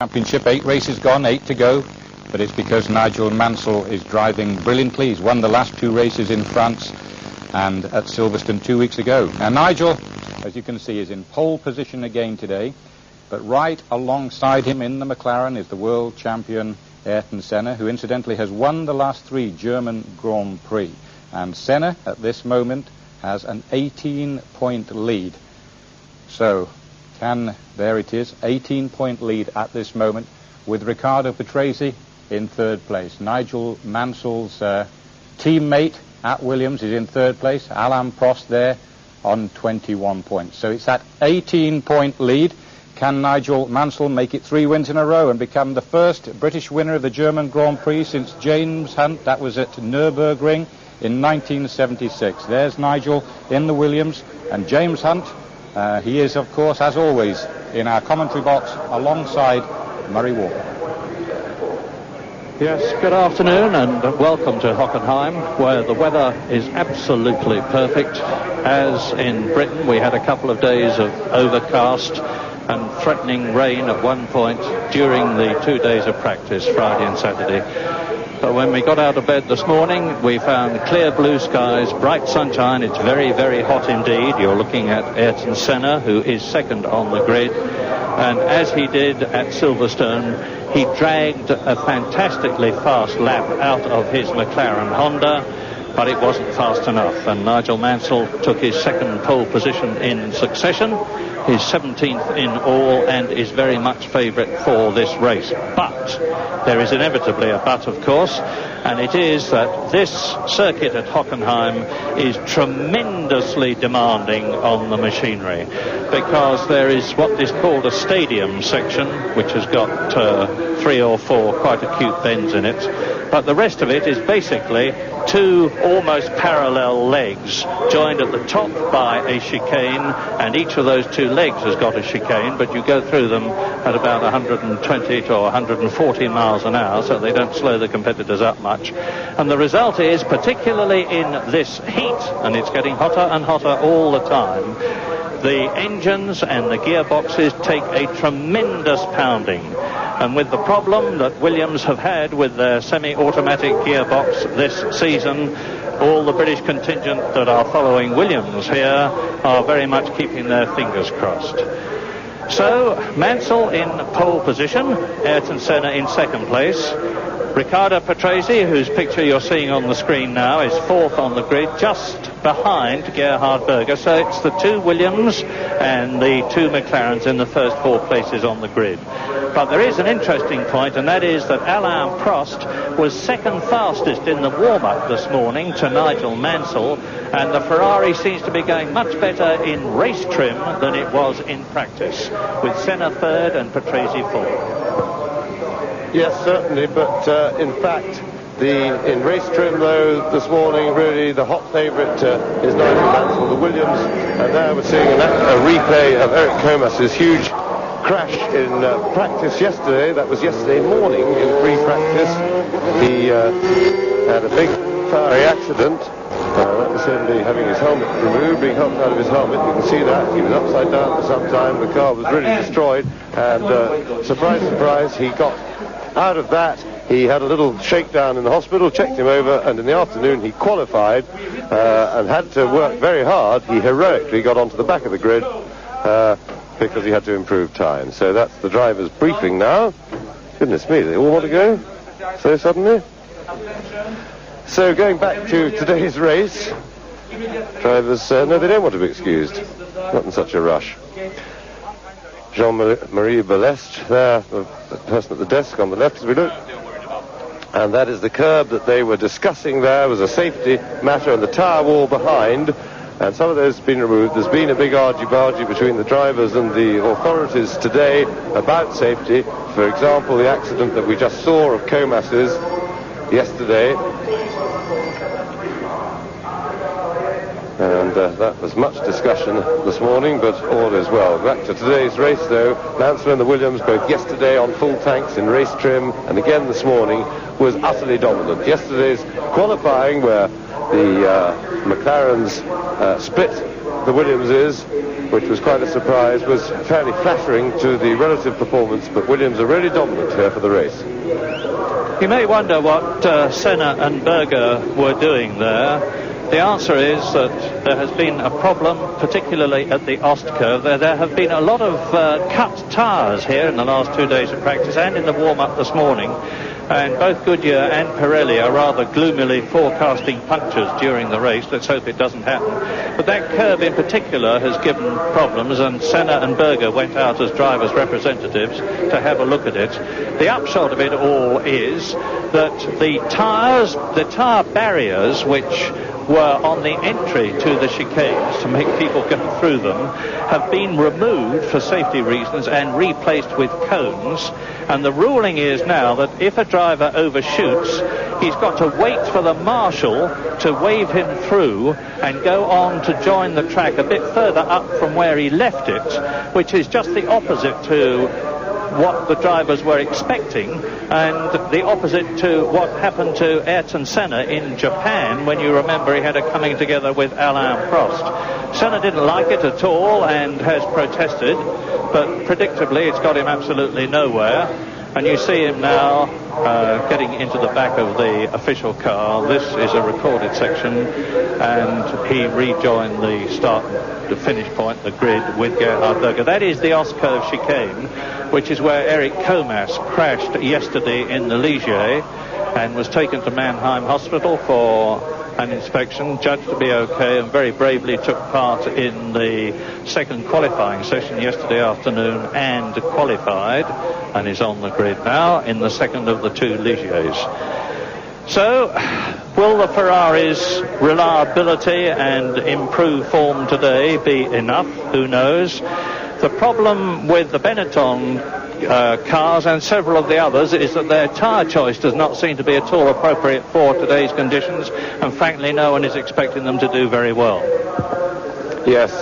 Championship. 8 races gone, 8 to go, but it's because Nigel Mansell is driving brilliantly. He's won the last 2 races in France and at Silverstone 2 weeks ago. Now Nigel, as you can see, is in pole position again today, but right alongside him in the McLaren is the world champion Ayrton Senna, who incidentally has won the last 3 German Grand Prix. And Senna at this moment has an 18-point lead. So there it is, 18-point lead at this moment, with Riccardo Patrese in 3rd place. Nigel Mansell's teammate at Williams is in 3rd place. Alain Prost there on 21 points. So it's that 18-point lead. Can Nigel Mansell make it 3 wins in a row and become the first British winner of the German Grand Prix since James Hunt? That was at Nürburgring in 1976. There's Nigel in the Williams, and James Hunt, he is, of course, as always, in our commentary box alongside Murray Walker. Yes, good afternoon and welcome to Hockenheim, where the weather is absolutely perfect. As in Britain, we had a couple of days of overcast and threatening rain at one point during the 2 days of practice, Friday and Saturday. But when we got out of bed this morning, we found clear blue skies, bright sunshine. It's very, very hot indeed. You're looking at Ayrton Senna, who is 2nd on the grid. And as he did at Silverstone, he dragged a fantastically fast lap out of his McLaren Honda, but it wasn't fast enough. And Nigel Mansell took his 2nd pole position in succession, his 17th in all, and is very much favourite for this race. But there is inevitably a but, of course, and it is that this circuit at Hockenheim is tremendously demanding on the machinery, because there is what is called a stadium section, which has got 3 or 4 quite acute bends in it, but the rest of it is basically 2 almost parallel legs joined at the top by a chicane, and each of those 2 legs has got a chicane, but you go through them at about 120 to 140 miles an hour, so they don't slow the competitors up much. And the result is, particularly in this heat, and it's getting hotter and hotter all the time, the engines and the gearboxes take a tremendous pounding. And with the problem that Williams have had with their semi-automatic gearbox this season, all the British contingent that are following Williams here are very much keeping their fingers crossed. So, Mansell in pole position, Ayrton Senna in 2nd place. Riccardo Patrese, whose picture you're seeing on the screen now, is 4th on the grid, just behind Gerhard Berger. So it's the 2 Williams and the 2 McLarens in the first 4 places on the grid. But there is an interesting point, and that is that Alain Prost was 2nd fastest in the warm-up this morning to Nigel Mansell, and the Ferrari seems to be going much better in race trim than it was in practice, with Senna 3rd and Patrese 4th. Yes, certainly, but in fact, in race trim, though, this morning, really the hot favourite is Nigel Mansell, the Williams, and there we're seeing a replay of Eric Comas's huge crash in practice yesterday. That was yesterday morning in free practice. He had a big fiery accident. That was him having his helmet removed, being helped out of his helmet. You can see that. He was upside down for some time. The car was really destroyed, and surprise, surprise, he got out of that. He had a little shakedown in the hospital, checked him over, and in the afternoon he qualified and had to work very hard. He heroically got onto the back of the grid because he had to improve time. So that's the driver's briefing now. Goodness me, they all want to go so suddenly. So going back to today's race, drivers, no, they don't want to be excused. Not in such a rush. Jean-Marie Balestre there, the person at the desk on the left as we look. And that is the curb that they were discussing there. Was a safety matter on the tyre wall behind, and some of those have been removed. There's been a big argy-bargy between the drivers and the authorities today about safety. For example, the accident that we just saw of Comas's yesterday. And that was much discussion this morning, but all is well. Back to today's race, though. Mansell and the Williams, both yesterday on full tanks in race trim, and again this morning, was utterly dominant. Yesterday's qualifying, where the McLarens split the Williamses, which was quite a surprise, was fairly flattering to the relative performance, but Williams are really dominant here for the race. You may wonder what Senna and Berger were doing there. The answer is that there has been a problem, particularly at the Ost curve. There have been a lot of cut tyres here in the last 2 days of practice and in the warm-up this morning. And both Goodyear and Pirelli are rather gloomily forecasting punctures during the race. Let's hope it doesn't happen. But that curve in particular has given problems, and Senna and Berger went out as drivers' representatives to have a look at it. The upshot of it all is that the tyre barriers, which were on the entry to the chicanes to make people go through them, have been removed for safety reasons and replaced with cones. And the ruling is now that if a driver overshoots, he's got to wait for the marshal to wave him through and go on to join the track a bit further up from where he left it, which is just the opposite to what the drivers were expecting, and the opposite to what happened to Ayrton Senna in Japan, when you remember he had a coming together with Alain Prost. Senna didn't like it at all and has protested, but predictably it's got him absolutely nowhere. And you see him now getting into the back of the official car. This is a recorded section, and he rejoined the finish point, the grid, with Gerhard Berger. That is the Ost curve chicane, which is where Eric Comas crashed yesterday in the Ligier and was taken to Mannheim Hospital for an inspection, judged to be okay, and very bravely took part in the second qualifying session yesterday afternoon and qualified, and is on the grid now in the second of the two Ligiers. So, will the Ferrari's reliability and improved form today be enough? Who knows? The problem with the Benetton cars and several of the others is that their tyre choice does not seem to be at all appropriate for today's conditions, and frankly no one is expecting them to do very well. Yes,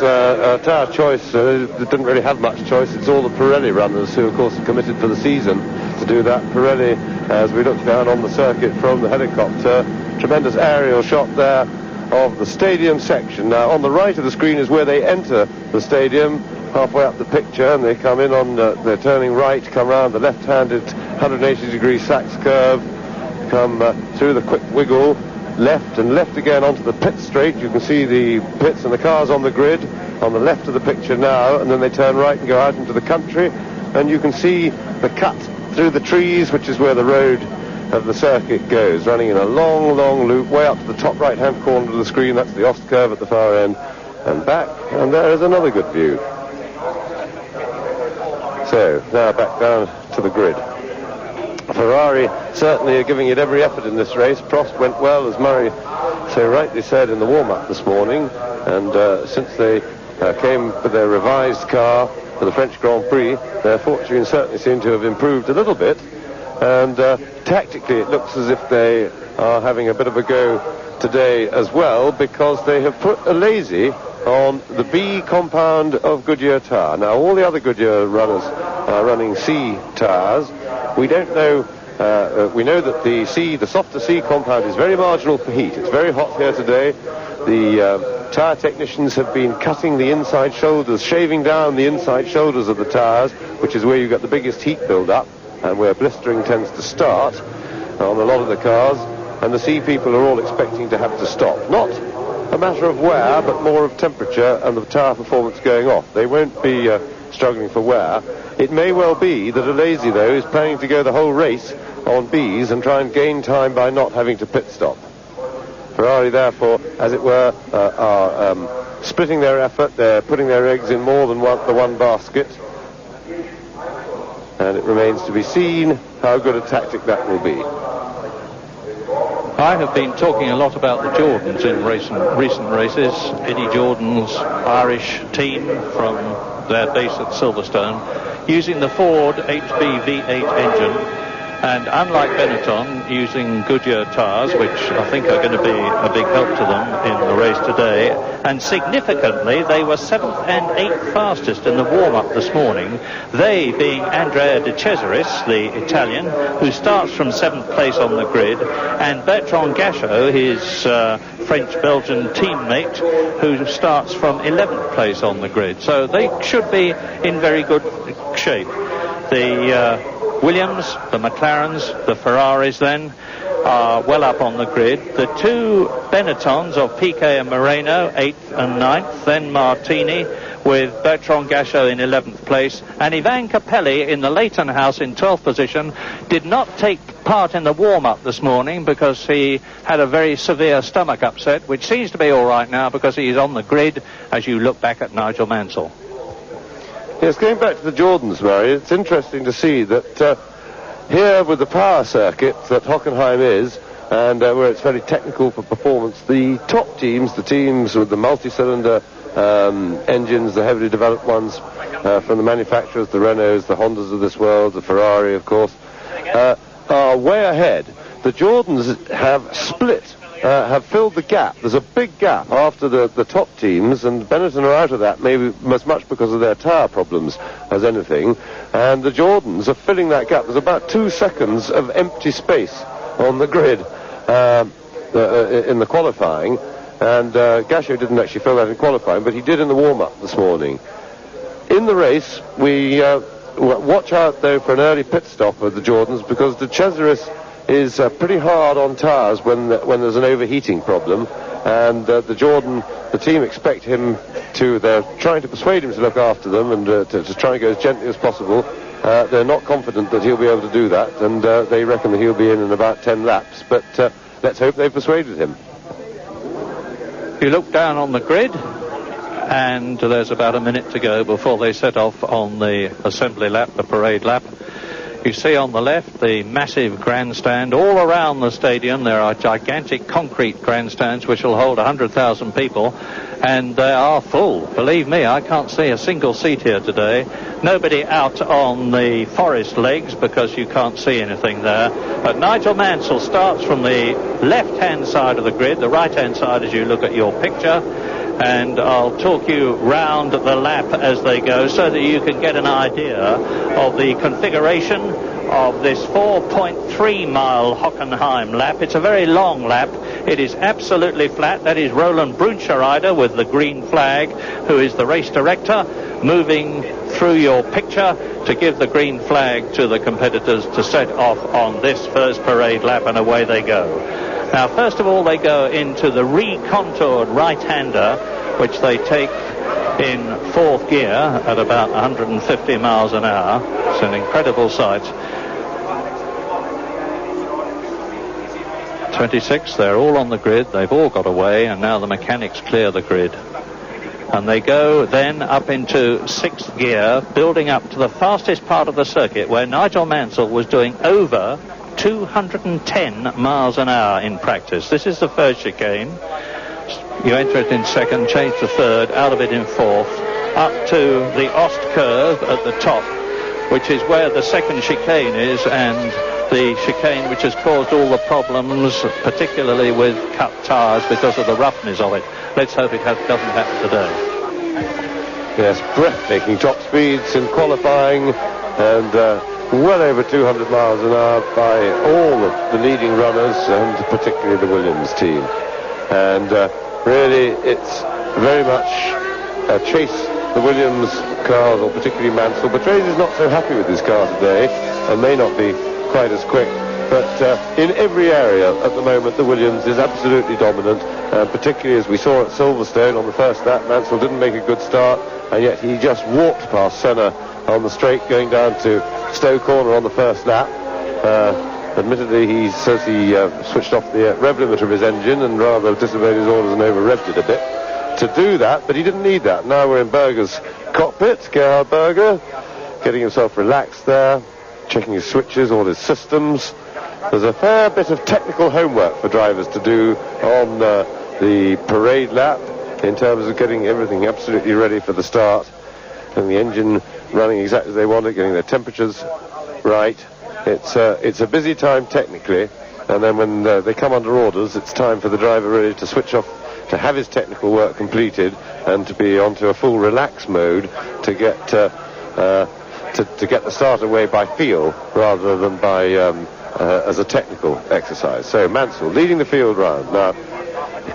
tyre choice, didn't really have much choice. It's all the Pirelli runners who of course are committed for the season to do that. Pirelli, as we look down on the circuit from the helicopter, tremendous aerial shot there of the stadium section. Now on the right of the screen is where they enter the stadium, halfway up the picture, and they come in on, they're turning right, come round the left-handed 180-degree Sachs curve, come through the quick wiggle, left and left again onto the pit straight. You can see the pits and the cars on the grid on the left of the picture now, and then they turn right and go out into the country, and you can see the cut through the trees, which is where the road of the circuit goes, running in a long, long loop way up to the top right-hand corner of the screen. That's the Ost curve at the far end, and back, and there is another good view. So, now back down to the grid. Ferrari certainly are giving it every effort in this race. Prost went well, as Murray so rightly said in the warm-up this morning, and since they came with their revised car for the French Grand Prix, their fortunes certainly seem to have improved a little bit, and tactically it looks as if they are having a bit of a go today as well, because they have put a lazy on the B compound of Goodyear tyre. Now all the other Goodyear runners are running C tyres. We don't know, we know that the softer C compound is very marginal for heat. It's very hot here today. The tyre technicians have been cutting the inside shoulders, shaving down the inside shoulders of the tyres, which is where you get the biggest heat build-up and where blistering tends to start on a lot of the cars. And the C people are all expecting to have to stop. Not a matter of wear, but more of temperature and the tyre performance going off. They won't be struggling for wear. It may well be that Alesi, though, is planning to go the whole race on Bs and try and gain time by not having to pit stop. Ferrari, therefore, as it were, are splitting their effort. They're putting their eggs in more than the one basket. And it remains to be seen how good a tactic that will be. I have been talking a lot about the Jordans in recent races. Eddie Jordan's Irish team from their base at Silverstone, using the Ford HB V8 engine, And unlike Benetton, using Goodyear tyres, which I think are going to be a big help to them in the race today, and significantly, they were 7th and 8th fastest in the warm-up this morning, they being Andrea De Cesaris, the Italian, who starts from 7th place on the grid, and Bertrand Gachot, his French-Belgian teammate, who starts from 11th place on the grid. So they should be in very good shape. The Williams, the McLarens, the Ferraris then are well up on the grid. The two Benettons of Piquet and Moreno, 8th and 9th, then Martini with Bertrand Gachot in 11th place, and Ivan Capelli in the Leighton House in 12th position did not take part in the warm-up this morning because he had a very severe stomach upset, which seems to be all right now because he's on the grid as you look back at Nigel Mansell. Yes, going back to the Jordans, Murray, it's interesting to see that here with the power circuit that Hockenheim is, and where it's very technical for performance, the top teams, the teams with the multi-cylinder engines, the heavily developed ones from the manufacturers, the Renaults, the Hondas of this world, the Ferrari, of course, are way ahead. The Jordans have split, have filled the gap. There's a big gap after the top teams, and Benetton are out of that, maybe as much because of their tyre problems as anything, and the Jordans are filling that gap. There's about 2 seconds of empty space on the grid in the qualifying, and Gachot didn't actually fill that in qualifying, but he did in the warm-up this morning. In the race, we watch out, though, for an early pit stop of the Jordans, because De Cesaris is pretty hard on tyres when there's an overheating problem, and the team expect him to, they're trying to persuade him to look after them and to try and go as gently as possible. They're not confident that he'll be able to do that, and they reckon that he'll be in about 10 laps, but let's hope they've persuaded him. You look down on the grid, and there's about a minute to go before they set off on the assembly lap, the parade lap. You see on the left the massive grandstand. All around the stadium there are gigantic concrete grandstands which will hold 100,000 people, and they are full. Believe me, I can't see a single seat here today. Nobody out on the forest legs because you can't see anything there. But Nigel Mansell starts from the left-hand side of the grid, the right-hand side as you look at your picture, and I'll talk you round the lap as they go so that you can get an idea of the configuration of this 4.3 mile Hockenheim lap. It's a very long lap. It is absolutely flat. That is Roland Brunscheider with the green flag, who is the race director, moving through your picture to give the green flag to the competitors to set off on this first parade lap, and away they go. Now, first of all, they go into the recontoured right-hander, which they take in 4th gear at about 150 miles an hour. It's an incredible sight. 26, they're all on the grid. They've all got away, and now the mechanics clear the grid. And they go then up into 6th gear, building up to the fastest part of the circuit, where Nigel Mansell was doing over 210 miles an hour in practice. This is the first chicane. You enter it in 2nd, change to 3rd, out of it in 4th, up to the Ost curve at the top, which is where the 2nd chicane is, and the chicane which has caused all the problems, particularly with cut tyres because of the roughness of it. Let's hope it doesn't happen today. Yes, breathtaking top speeds in qualifying, and well over 200 miles an hour by all of the leading runners, and particularly the Williams team. And really, it's very much a chase, the Williams cars, or particularly Mansell. But Trace is not so happy with his car today, and may not be quite as quick. But in every area at the moment, the Williams is absolutely dominant, particularly as we saw at Silverstone on the first lap. Mansell didn't make a good start, and yet he just walked past Senna on the straight going down to Stowe Corner on the first lap. Admittedly, he says he switched off the rev limiter of his engine and rather disobeyed his orders and over-revved it a bit to do that, but he didn't need that. Now we're in Berger's cockpit, Gerhard Berger, getting himself relaxed there, checking his switches, all his systems. There's a fair bit of technical homework for drivers to do on the parade lap in terms of getting everything absolutely ready for the start, and the engine running exactly as they want it, getting their temperatures right, it's a busy time technically, and then when they come under orders, it's time for the driver really to switch off, to have his technical work completed, and to be onto a full relax mode to get to get the start away by feel rather than by as a technical exercise. So Mansell leading the field round now.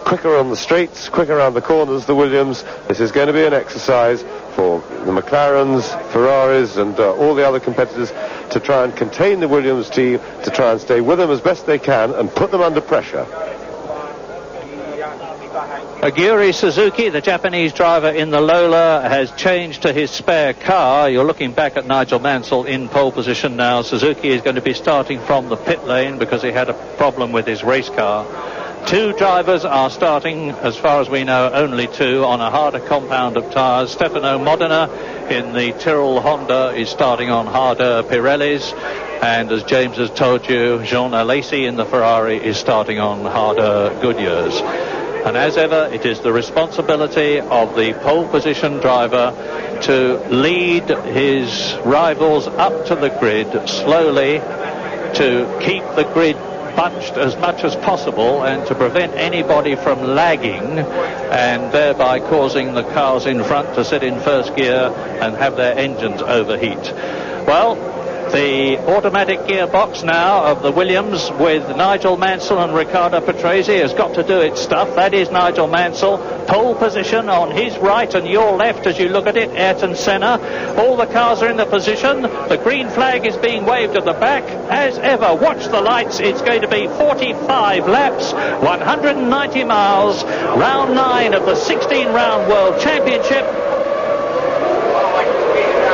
Quicker on the straights, quicker around the corners, the Williams. This is going to be an exercise for the McLarens, Ferraris, and all the other competitors to try and contain the Williams team, to try and stay with them as best they can and put them under pressure. Aguri Suzuki, the Japanese driver in the Lola, has changed to his spare car. You're looking back at Nigel Mansell in pole position now. Suzuki is going to be starting from the pit lane because he had a problem with his race car. Two drivers are starting, as far as we know, only two on a harder compound of tyres. Stefano Modena in the Tyrrell Honda is starting on harder Pirellis. And as James has told you, Jean Alesi in the Ferrari is starting on harder Goodyears. And as ever, it is the responsibility of the pole position driver to lead his rivals up to the grid slowly, to keep the grid bunched as much as possible and to prevent anybody from lagging and thereby causing the cars in front to sit in first gear and have their engines overheat. Well, the automatic gearbox now of the Williams with Nigel Mansell and Riccardo Patrese has got to do its stuff. That is Nigel Mansell, pole position on his right and your left as you look at it, Ayrton Senna. All the cars are in the position. The green flag is being waved at the back. As ever, watch the lights. It's going to be 45 laps, 190 miles, round 9 of the 16-round World Championship.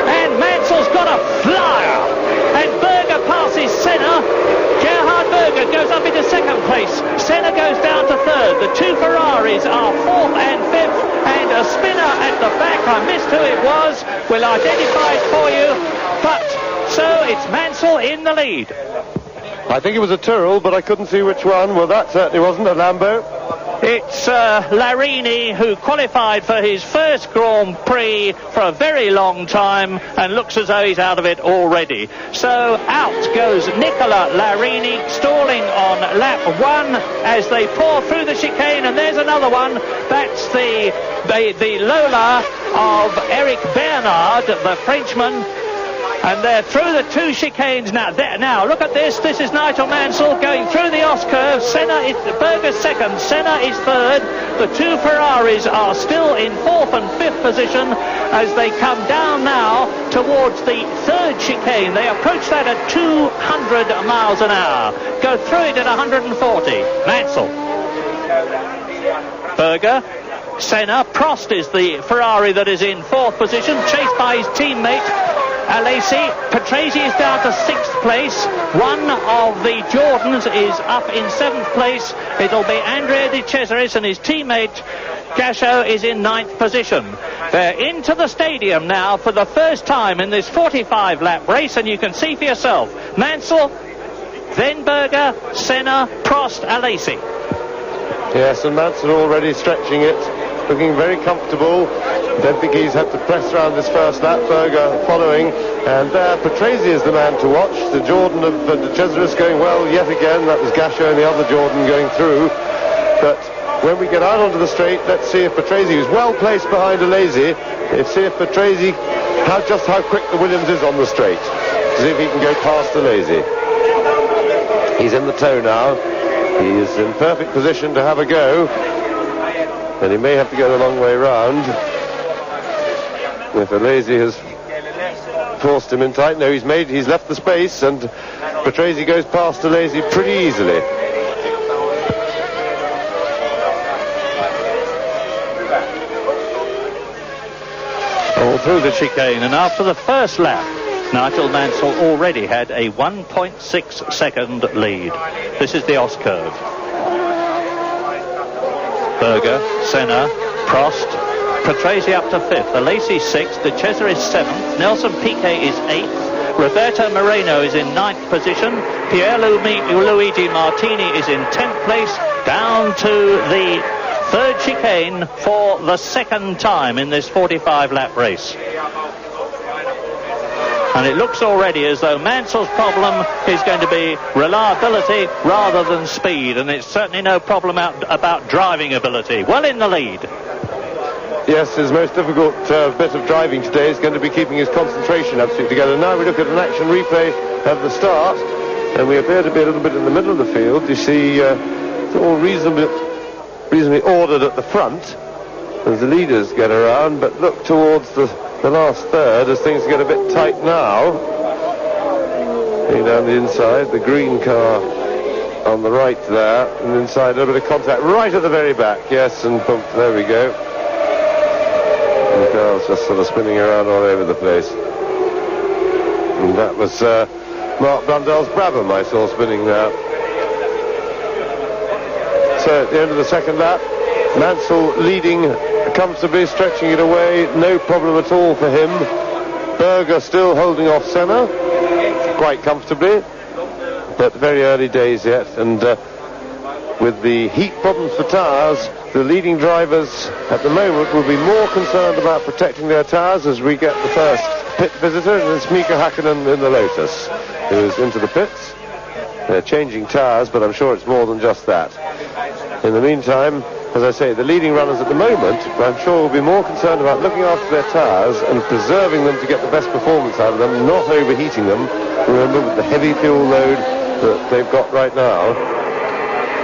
And Mansell's got a flyer. And Berger passes Senna. Gerhard Berger goes up into second place. Senna goes down to third. The two Ferraris are fourth and fifth. And a spinner at the back, I missed who it was, will identify it for you. But so it's Mansell in the lead. I think it was a Tyrrell, but I couldn't see which one. Well, that certainly wasn't a Lambo. It's Larini, who qualified for his first Grand Prix for a very long time and looks as though he's out of it already. So out goes Nicola Larini, stalling on lap 1 as they pour through the chicane, and there's another one. That's the Lola of Eric Bernard, the Frenchman. And they're through the two chicanes now. Now, look at this. This is Nigel Mansell going through the S-curve. Berger's second. Senna is third. The two Ferraris are still in fourth and fifth position as they come down now towards the third chicane. They approach that at 200 miles an hour. Go through it at 140. Mansell. Berger. Senna. Prost is the Ferrari that is in fourth position, chased by his teammate Alesi. Patrese is down to sixth place. One of the Jordans is up in seventh place. It'll be Andrea De Cesaris, and his teammate Gasho is in ninth position. They're into the stadium now for the first time in this 45-lap race, and you can see for yourself. Mansell, then Berger, Senna, Prost, Alesi. Yes, and Mansell already stretching it, looking very comfortable. Don't think he's had to press around this first lap. Berger following, and there Patrese is the man to watch. The Jordan of De Cesaris going well yet again. That was Gasho and the other Jordan going through. But when we get out onto the straight, let's see if Patrese, who's well placed behind Alesi, see if Patrese, just how quick the Williams is on the straight, to see if he can go past Alesi. He's in the tow now. He is in perfect position to have a go, and he may have to go the long way round if Alesi has forced him in tight. No, he's left the space, and Patrese goes past Alesi pretty easily. All through the chicane, and after the first lap, Nigel Mansell already had a 1.6 second lead. This is the S-curve. Berger, Senna, Prost, Patrese up to fifth, Alesi sixth, De Cesaris seventh, Nelson Piquet is eighth, Roberto Moreno is in ninth position, Pierluigi Martini is in 10th place, down to the third chicane for the second time in this 45-lap race. And it looks already as though Mansell's problem is going to be reliability rather than speed, and it's certainly no problem about driving ability. Well in the lead. Yes, his most difficult bit of driving today is going to be keeping his concentration absolutely together. Now we look at an action replay of the start, and we appear to be a little bit in the middle of the field. You see it's all reasonably ordered at the front as the leaders get around, but look towards the last third as things get a bit tight now. Going down the inside, the green car on the right there, and inside a little bit of contact right at the very back. Yes, and boom, there we go. And the car's just sort of spinning around all over the place. And that was Mark Blundell's Brabham I saw spinning there. So at the end of the second lap, Mansell leading comfortably, stretching it away, no problem at all for him. Berger still holding off Senna quite comfortably, but very early days yet, and with the heat problems for tyres, the leading drivers at the moment will be more concerned about protecting their tyres as we get the first pit visitor, and it's Mika Hakkinen in the Lotus who is into the pits. They're changing tyres, but I'm sure it's more than just that. In the meantime, as I say, the leading runners at the moment, I'm sure, will be more concerned about looking after their tyres and preserving them to get the best performance out of them, not overheating them. Remember, with the heavy fuel load that they've got right now,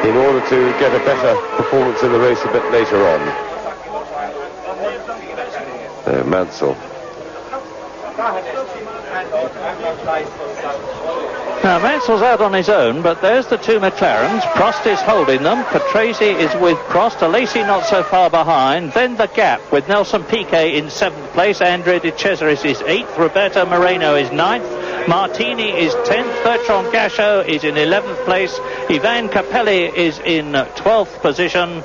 in order to get a better performance in the race a bit later on. Mansell. Now Mansell's out on his own, but there's the two McLarens. Prost is holding them. Patrese is with Prost. Alesi not so far behind. Then the gap with Nelson Piquet in 7th place. Andrea De Cesaris is 8th. Roberto Moreno is 9th. Martini is 10th. Bertrand Gachot is in 11th place. Ivan Capelli is in 12th position.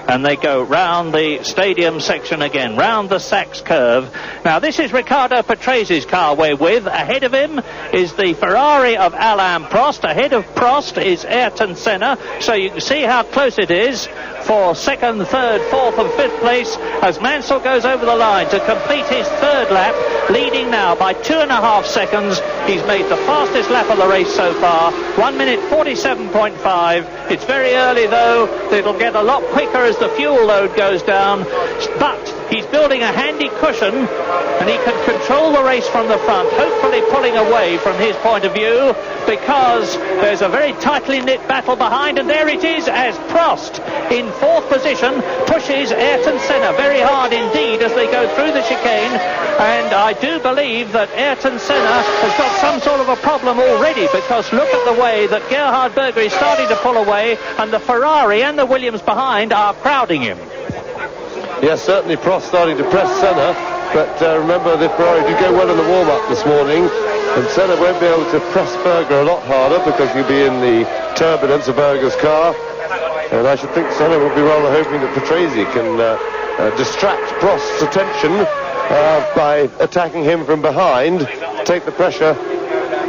And they go round the stadium section again, round the Sachs curve. Now this is Riccardo Patrese's car we're with. Ahead of him is the Ferrari of Alain Prost. Ahead of Prost is Ayrton Senna. So you can see how close it is for 2nd, 3rd, 4th and 5th place as Mansell goes over the line to complete his 3rd lap, leading now by 2.5 seconds. He's made the fastest lap of the race so far, 1 minute 47.5. It's very early though. It'll get a lot quicker as the fuel load goes down, but he's building a handy cushion and he can control the race from the front, hopefully pulling away from his point of view, because there's a very tightly knit battle behind, and there it is as Prost in 4th position pushes Ayrton Senna very hard indeed as they go through the chicane. And I do believe that Ayrton Senna has got some sort of a problem already, because look at the way that Gerhard Berger is starting to pull away, and the Ferrari and the Williams behind are crowding him. Yes, certainly Prost starting to press Senna, but remember the Ferrari did go well in the warm-up this morning, and Senna won't be able to press Berger a lot harder because he'll be in the turbulence of Berger's car. And I should think Senna will be rather hoping that Patrese can distract Prost's attention by attacking him from behind, take the pressure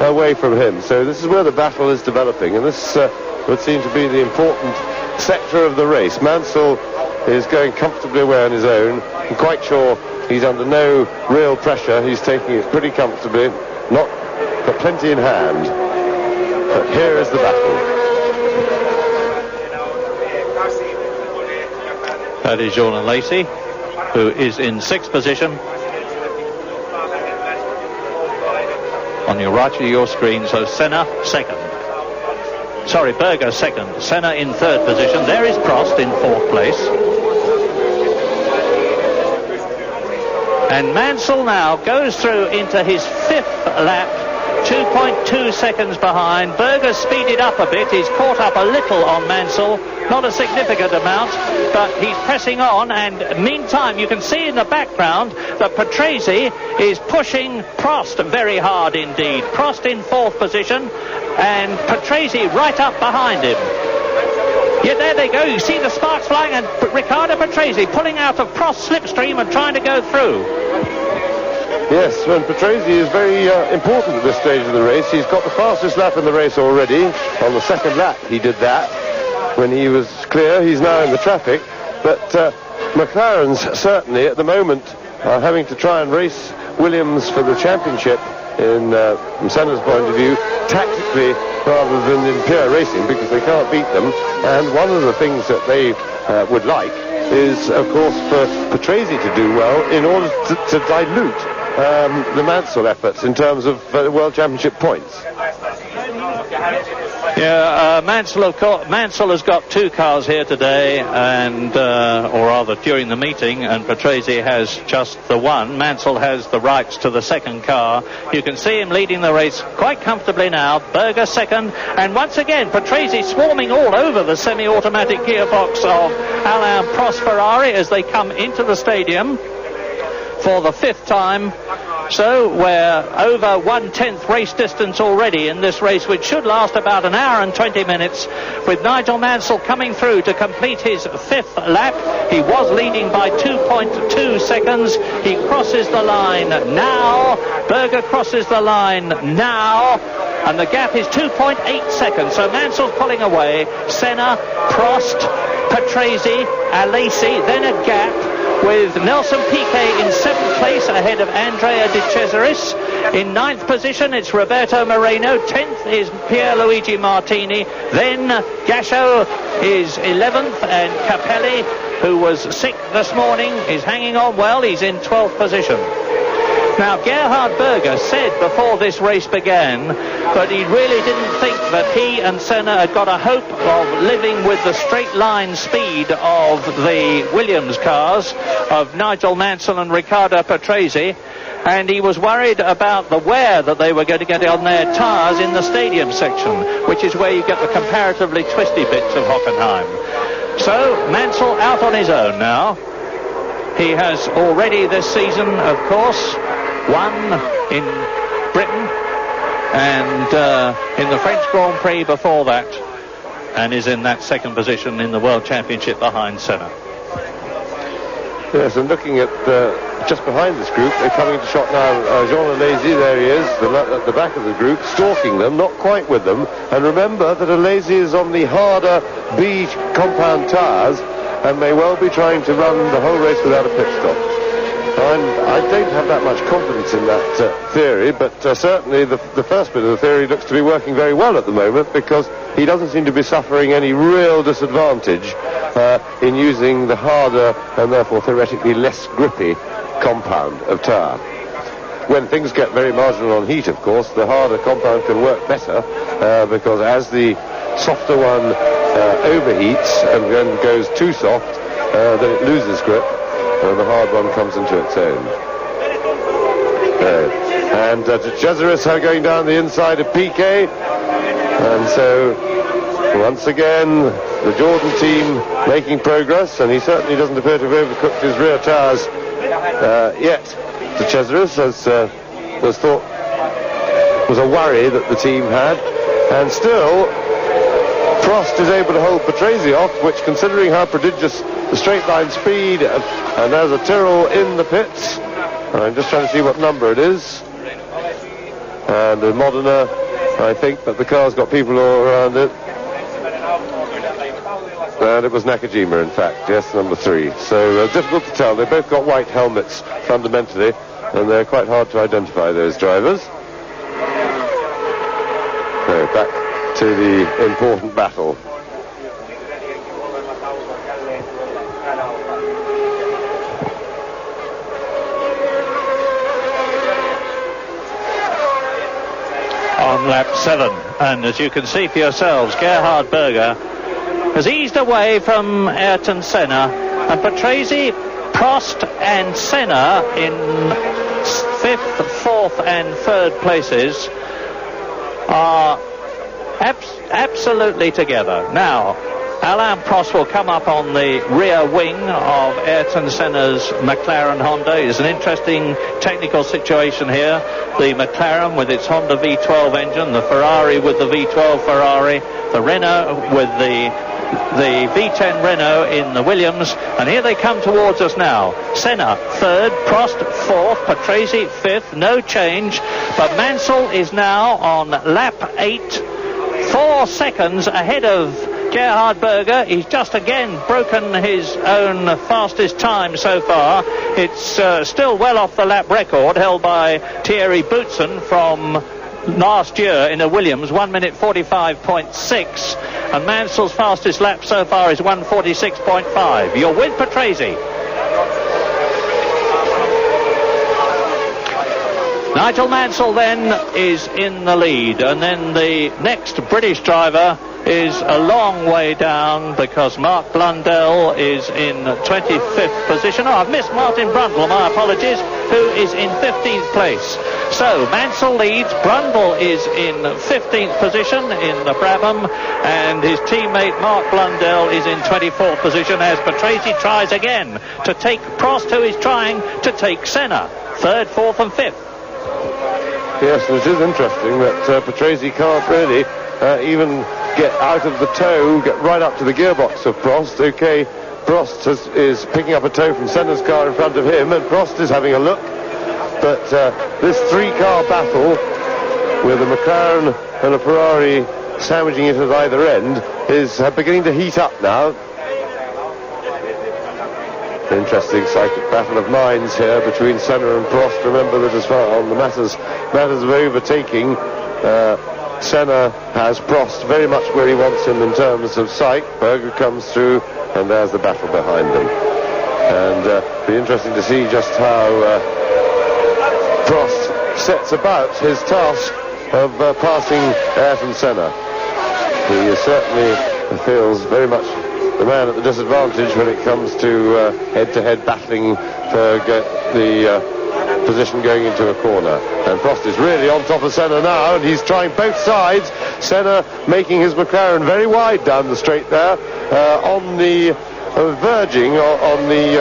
away from him. So this is where the battle is developing, and this would seem to be the important sector of the race. Mansell is going comfortably away on his own. I'm quite sure he's under no real pressure. He's taking it pretty comfortably, not got plenty in hand. But here is the battle. That is Jean Alesi, who is in 6th position. On your right of your screen, so Senna 2nd. Sorry, Berger 2nd. Senna in 3rd position. There is Prost in 4th place. And Mansell now goes through into his 5th lap, 2.2 seconds behind. Berger speeded up a bit. He's caught up a little on Mansell, not a significant amount, but he's pressing on. And meantime, you can see in the background that Patrese is pushing Prost very hard indeed. Prost in 4th position, and Patrese right up behind him. Yeah, there they go. You see the sparks flying, and Riccardo Patrese pulling out of Prost's slipstream and trying to go through. Yes, and Patrese is very important at this stage of the race. He's got the fastest lap in the race already. On the 2nd lap he did that when he was clear. He's now in the traffic, but McLaren's certainly at the moment are having to try and race Williams for the championship in, from Senna's point of view, tactically rather than in pure racing, because they can't beat them. And one of the things that they would like is, of course, for Patrese to do well in order to dilute the Mansell efforts in terms of World Championship points. Yeah, Mansell, of course, Mansell has got 2 cars here today, and or rather during the meeting, and Patrese has just the one. Mansell has the rights to the second car. You can see him leading the race quite comfortably now. Berger second, and once again Patrese swarming all over the semi-automatic gearbox of Alain Prost Ferrari as they come into the stadium for the 5th time. So we're over 1/10 race distance already in this race, which should last about an hour and 20 minutes, with Nigel Mansell coming through to complete his 5th lap. He was leading by 2.2 seconds. He crosses the line now. Berger crosses the line now. And the gap is 2.8 seconds. So Mansell's pulling away. Senna, Prost, Patrese, Alesi, then a gap with Nelson Piquet in 7th place ahead of Andrea De Cesaris. In 9th position it's Roberto Moreno. 10th is Pierluigi Martini. Then Gasho is 11th, and Capelli, who was sick this morning, is hanging on well. He's in 12th position. Now, Gerhard Berger said before this race began that he really didn't think that he and Senna had got a hope of living with the straight line speed of the Williams cars of Nigel Mansell and Riccardo Patrese, and he was worried about the wear that they were going to get on their tyres in the stadium section, which is where you get the comparatively twisty bits of Hockenheim. So Mansell out on his own now. He has already this season, of course, won in Britain and in the French Grand Prix before that, and is in that 2nd position in the World Championship behind Senna. Yes, and looking at just behind this group, they're coming to shot now. Jean Alesi, there he is, at the back of the group, stalking them, not quite with them. And remember that Alesi is on the harder B compound tyres and may well be trying to run the whole race without a pit stop. I don't have that much confidence in that theory, but certainly the first bit of the theory looks to be working very well at the moment, because he doesn't seem to be suffering any real disadvantage in using the harder and therefore theoretically less grippy compound of tyre. When things get very marginal on heat, of course, the harder compound can work better, because as the softer one overheats and then goes too soft, then it loses grip, and the hard one comes into its own. And De Cesaris are going down the inside of Piquet, and so once again the Jordan team making progress, and he certainly doesn't appear to have overcooked his rear tyres yet. De Cesaris, as was thought was a worry that the team had, and still Prost is able to hold Patrese off, which, considering how prodigious the straight line speed, and there's a Tyrrell in the pits. I'm just trying to see what number it is, and the Modena, I think, but the car's got people all around it, and it was Nakajima, in fact, yes, number 3. So difficult to tell. They both got white helmets fundamentally, and they're quite hard to identify, those drivers. So back to the important battle. On lap 7, and as you can see for yourselves, Gerhard Berger has eased away from Ayrton Senna, and Patrese, Prost and Senna in 5th, 4th and 3rd places are absolutely together. Now, Alain Prost will come up on the rear wing of Ayrton Senna's McLaren Honda. It's an interesting technical situation here. The McLaren with its Honda V12 engine, the Ferrari with the V12 Ferrari, the Renault with the V10 Renault in the Williams, and here they come towards us now. Senna 3rd, Prost 4th, Patrese 5th, no change, but Mansell is now on lap 8, 4 seconds ahead of Gerhard Berger. He's just again broken his own fastest time so far. It's still well off the lap record held by Thierry Boutsen from last year in a Williams, 1 minute 45.6, and Mansell's fastest lap so far is 1:46.5. You're with Patrese. Nigel Mansell then is in the lead, and then the next British driver is a long way down because Mark Blundell is in 25th position. I've missed Martin Brundle, my apologies, who is in 15th place. So Mansell leads, Brundle is in 15th position in the Brabham, and his teammate Mark Blundell is in 24th position as Patrese tries again to take Prost, who is trying to take Senna. 3rd, 4th and 5th. Yes, it is interesting that Patrese can't really even get out of the toe, get right up to the gearbox of Prost. Okay, Prost is picking up a toe from Senna's car in front of him, and Prost is having a look. But this three-car battle with a McLaren and a Ferrari sandwiching it at either end is beginning to heat up now. Interesting psychic battle of minds here between Senna and Prost. Remember that as far on the matters of overtaking, Senna has Prost very much where he wants him in terms of sight. Berger comes through, and there's the battle behind them. And it'll be interesting to see just how Prost sets about his task of passing Ayrton Senna. He certainly feels very much the man at the disadvantage when it comes to head-to-head battling to get the position going into a corner. And Prost is really on top of Senna now, and he's trying both sides. Senna making his McLaren very wide down the straight there, on the verging on the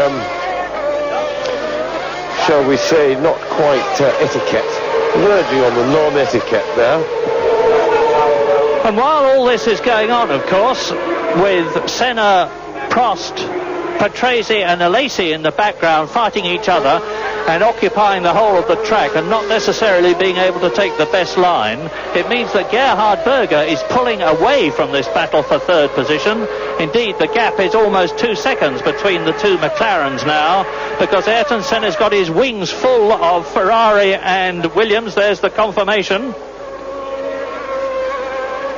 shall we say, not quite etiquette, verging on the non-etiquette there. And while all this is going on, of course, with Senna, Prost, Patrese and Alesi in the background fighting each other and occupying the whole of the track and not necessarily being able to take the best line, it means that Gerhard Berger is pulling away from this battle for 3rd position. Indeed, the gap is almost 2 seconds between the two McLarens now, because Ayrton Senna's got his wings full of Ferrari and Williams. There's the confirmation.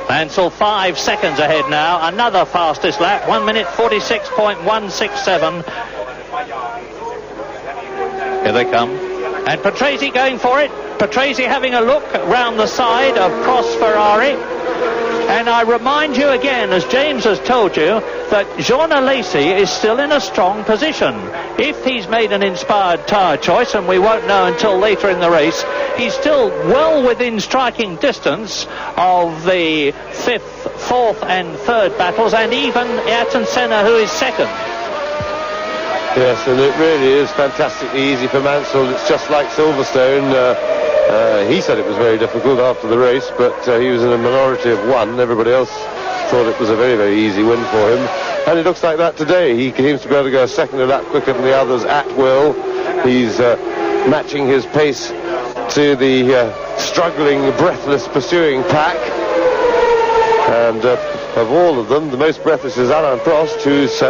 Mansell 5 seconds ahead now. Another fastest lap, 1 minute 46.167. Here they come. And Patrese going for it. Patrese having a look round the side of Prost Ferrari. And I remind you again, as James has told you, that Jean Alesi is still in a strong position. If he's made an inspired tyre choice, and we won't know until later in the race, he's still well within striking distance of the 5th, 4th and 3rd battles, and even Ayrton Senna, who is 2nd. Yes, and it really is fantastically easy for Mansell. It's just like Silverstone. He said it was very difficult after the race, but he was in a minority of one. Everybody else thought it was a very, very easy win for him. And it looks like that today. He seems to be able to go a second a lap quicker than the others at will. He's matching his pace to the struggling, breathless, pursuing pack. And of all of them, the most breathless is Alain Prost, who's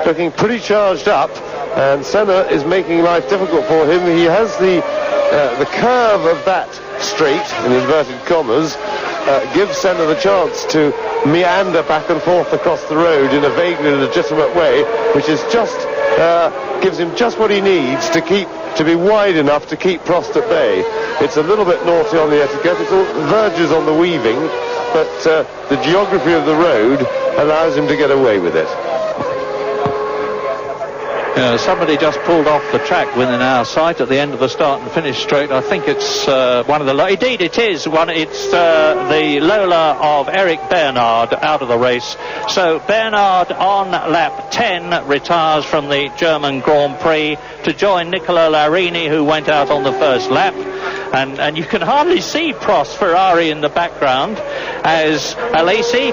looking pretty charged up. And Senna is making life difficult for him. He has the curve of that straight, in inverted commas, gives Senna the chance to meander back and forth across the road in a vaguely legitimate way, which is just gives him just what he needs to be wide enough to keep Prost at bay. It's a little bit naughty on the etiquette. It verges on the weaving, but the geography of the road allows him to get away with it. Somebody just pulled off the track within our sight at the end of the start and finish straight. I think it's one of the... Indeed, it is one. It's the Lola of Eric Bernard out of the race. So Bernard on lap 10 retires from the German Grand Prix to join Nicola Larini, who went out on the first lap. And you can hardly see Prost Ferrari in the background as Alesi,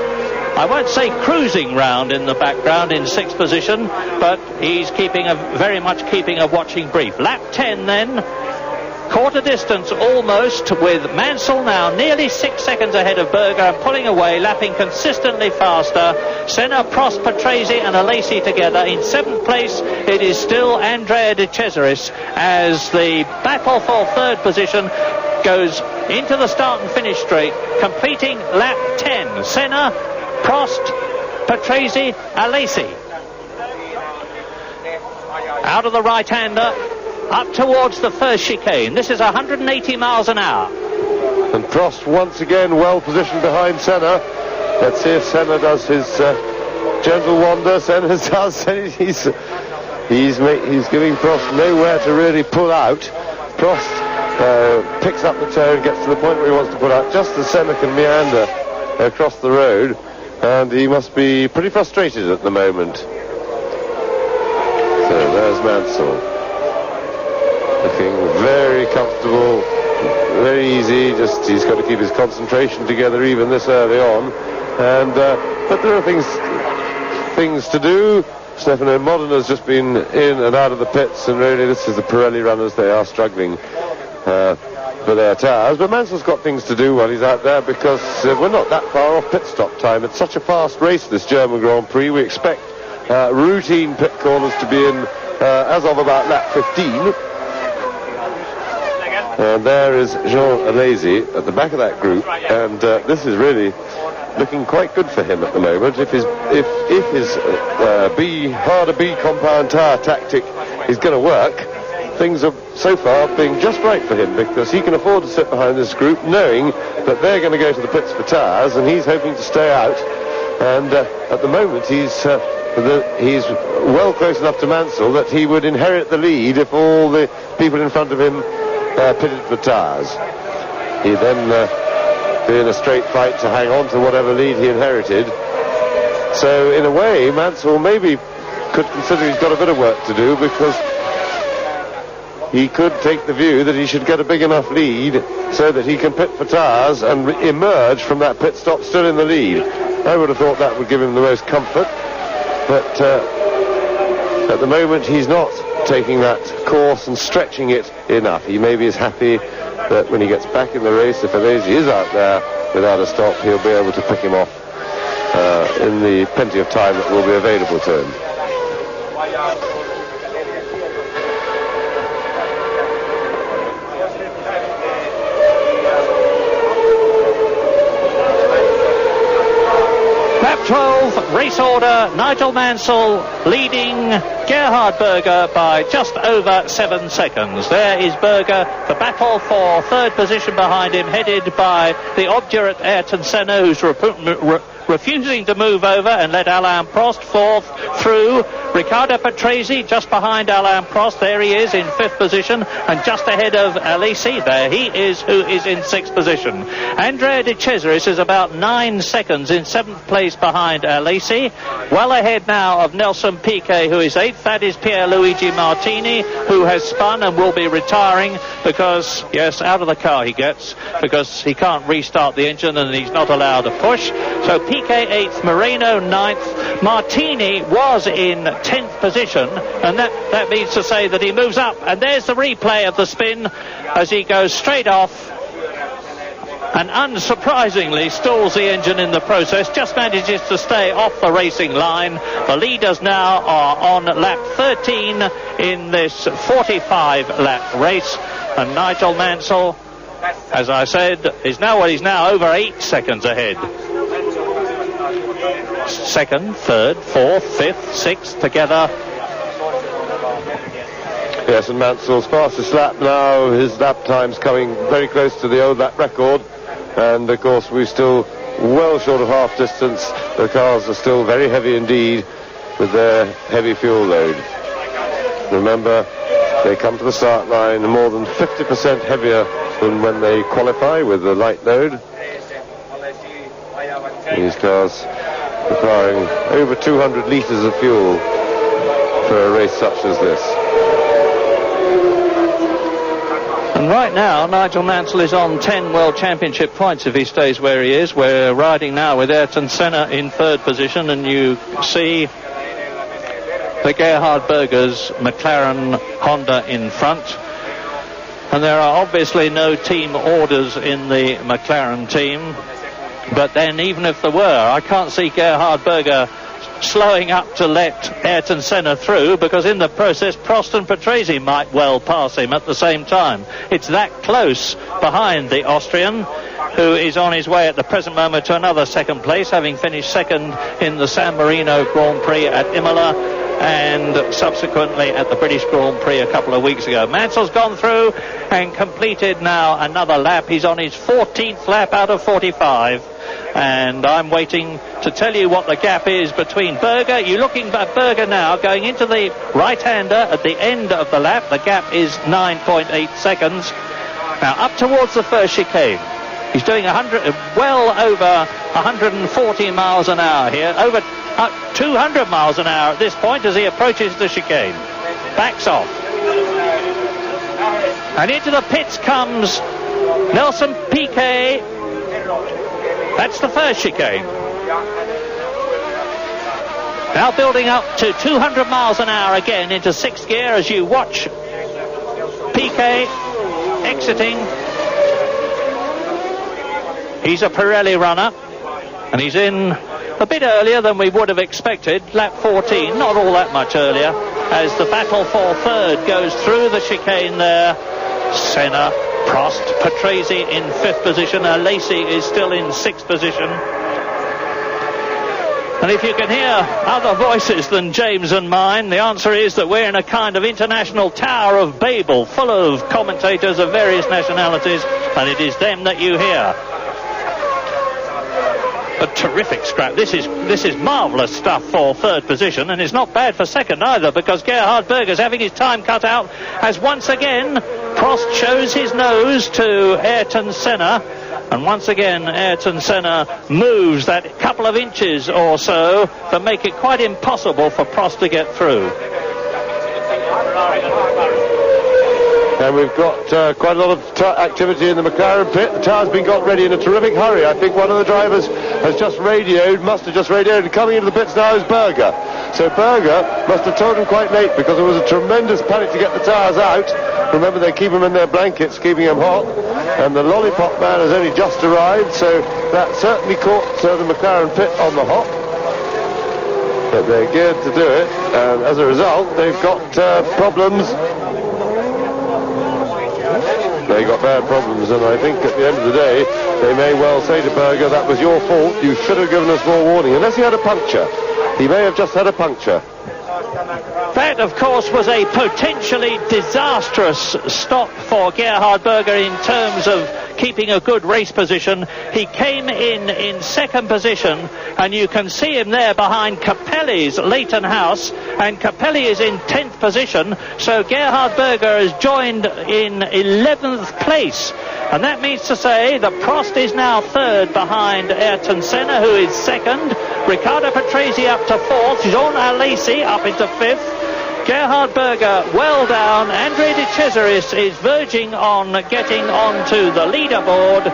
I won't say cruising round in the background in 6th position, but he's very much keeping a watching brief. Lap 10 then, quarter distance almost, with Mansell now nearly 6 seconds ahead of Berger and pulling away, lapping consistently faster. Senna, Prost, Patrese and Alesi together. In 7th place it is still Andrea De Cesaris, as the battle for 3rd position goes into the start and finish straight, completing lap 10. Senna, Prost, Patrese, Alesi. Out of the right-hander, up towards the first chicane. This is 180 miles an hour. And Prost once again well positioned behind Senna. Let's see if Senna does his gentle wander. Senna does. He's giving Prost nowhere to really pull out. Prost picks up the toe and gets to the point where he wants to pull out, just as Senna can meander across the road. And he must be pretty frustrated at the moment. So there's Mansell, looking very comfortable, very easy. Just he's got to keep his concentration together even this early on. And but there are things to do. Stefano Modena just been in and out of the pits, and really this is the Pirelli runners. They are struggling for their tires, but Mansell's got things to do while he's out there, because we're not that far off pit stop time. It's such a fast race, this German Grand Prix. We expect routine pit corners to be in as of about lap 15. And there is Jean Alesi at the back of that group, and this is really looking quite good for him at the moment. If his harder B compound tire tactic is going to work, things are so far being just right for him, because he can afford to sit behind this group knowing that they're going to go to the pits for tires, and he's hoping to stay out. And at the moment he's well close enough to Mansell that he would inherit the lead if all the people in front of him pitted for tires. He then be in a straight fight to hang on to whatever lead he inherited. So in a way Mansell maybe could consider he's got a bit of work to do, because he could take the view that he should get a big enough lead so that he can pit for tires and emerge from that pit stop still in the lead. I would have thought that would give him the most comfort, but at the moment he's not taking that course and stretching it enough. He maybe is happy that when he gets back in the race, if Alesi is out there without a stop, he'll be able to pick him off in the plenty of time that will be available to him. Lap 12, race order, Nigel Mansell leading Gerhard Berger by just over 7 seconds. There is Berger, the battle for 3rd position behind him, headed by the obdurate Ayrton Senna, who's refusing to move over and let Alain Prost 4th through. Riccardo Patrese just behind Alain Prost. There he is in 5th position, and just ahead of Alesi. There he is, who is in 6th position. Andrea De Cesaris is about 9 seconds in 7th place behind Alesi. Well ahead now of Nelson Piquet, who is 8th. That is Pierluigi Martini, who has spun and will be retiring because, yes, out of the car he gets, because he can't restart the engine and he's not allowed to push. So Piquet 8th, Moreno 9th. Martini was in 10th position, and that means to say that he moves up. And there's the replay of the spin as he goes straight off and unsurprisingly stalls the engine in the process, just manages to stay off the racing line. The leaders now are on lap 13 in this 45-lap race, and Nigel Mansell, as I said, he's now over 8 seconds ahead. 2nd, 3rd, 4th, 5th, 6th together. Yes, and Mansell's fastest lap now, his lap time's coming very close to the old lap record, and of course we're still well short of half distance. The cars are still very heavy indeed with their heavy fuel load. Remember, they come to the start line more than 50% heavier than when they qualify with the light load. These cars requiring over 200 litres of fuel for a race such as this. And right now, Nigel Mansell is on 10 World Championship points if he stays where he is. We're riding now with Ayrton Senna in 3rd position, and you see the Gerhard Berger's McLaren Honda in front. And there are obviously no team orders in the McLaren team. But then, even if there were, I can't see Gerhard Berger slowing up to let Ayrton Senna through, because in the process Prost and Patrese might well pass him at the same time. It's that close behind the Austrian, who is on his way at the present moment to another second place, having finished second in the San Marino Grand Prix at Imola and subsequently at the British Grand Prix a couple of weeks ago. Mansell's gone through and completed now another lap. He's on his 14th lap out of 45. And I'm waiting to tell you what the gap is between Berger. You're looking at Berger now going into the right-hander at the end of the lap. The gap is 9.8 seconds. Now up towards the first chicane. He's doing well over 140 miles an hour here, over 200 miles an hour at this point as he approaches the chicane. Backs off. And into the pits comes Nelson Piquet. That's the first chicane. Now building up to 200 miles an hour again into sixth gear as you watch Piquet exiting. He's a Pirelli runner, and he's in a bit earlier than we would have expected, lap 14, not all that much earlier, as the battle for third goes through the chicane there. Senna, Prost, Patrese in fifth position, Alesi is still in sixth position. And if you can hear other voices than James and mine, the answer is that we're in a kind of international Tower of Babel, full of commentators of various nationalities, and it is them that you hear. A terrific scrap. This is marvellous stuff for third position, and it's not bad for second either, because Gerhard Berger's having his time cut out as once again Prost shows his nose to Ayrton Senna, and once again Ayrton Senna moves that couple of inches or so that make it quite impossible for Prost to get through. And we've got quite a lot of activity in the McLaren pit. The tyre's been got ready in a terrific hurry. I think one of the drivers has just radioed, must have just radioed, and coming into the pits now is Berger. So Berger must have told him quite late, because there was a tremendous panic to get the tyres out. Remember, they keep them in their blankets, keeping them hot. And the lollipop man has only just arrived, so that certainly caught the McLaren pit on the hop. But they're geared to do it, and as a result, they've got problems. They got bad problems, and I think at the end of the day, they may well say to Berger, that was your fault, you should have given us more warning, unless he had a puncture. He may have just had a puncture. That, of course, was a potentially disastrous stop for Gerhard Berger in terms of keeping a good race position. He came in second position, and you can see him there behind Capelli's Leighton House, and Capelli is in 10th position, so Gerhard Berger is joined in 11th place. And that means to say that Prost is now third behind Ayrton Senna, who is second. Riccardo Patrese up to fourth. Jean Alesi up into fifth. Gerhard Berger well down. Andre De Cesaris is verging on getting onto the leaderboard.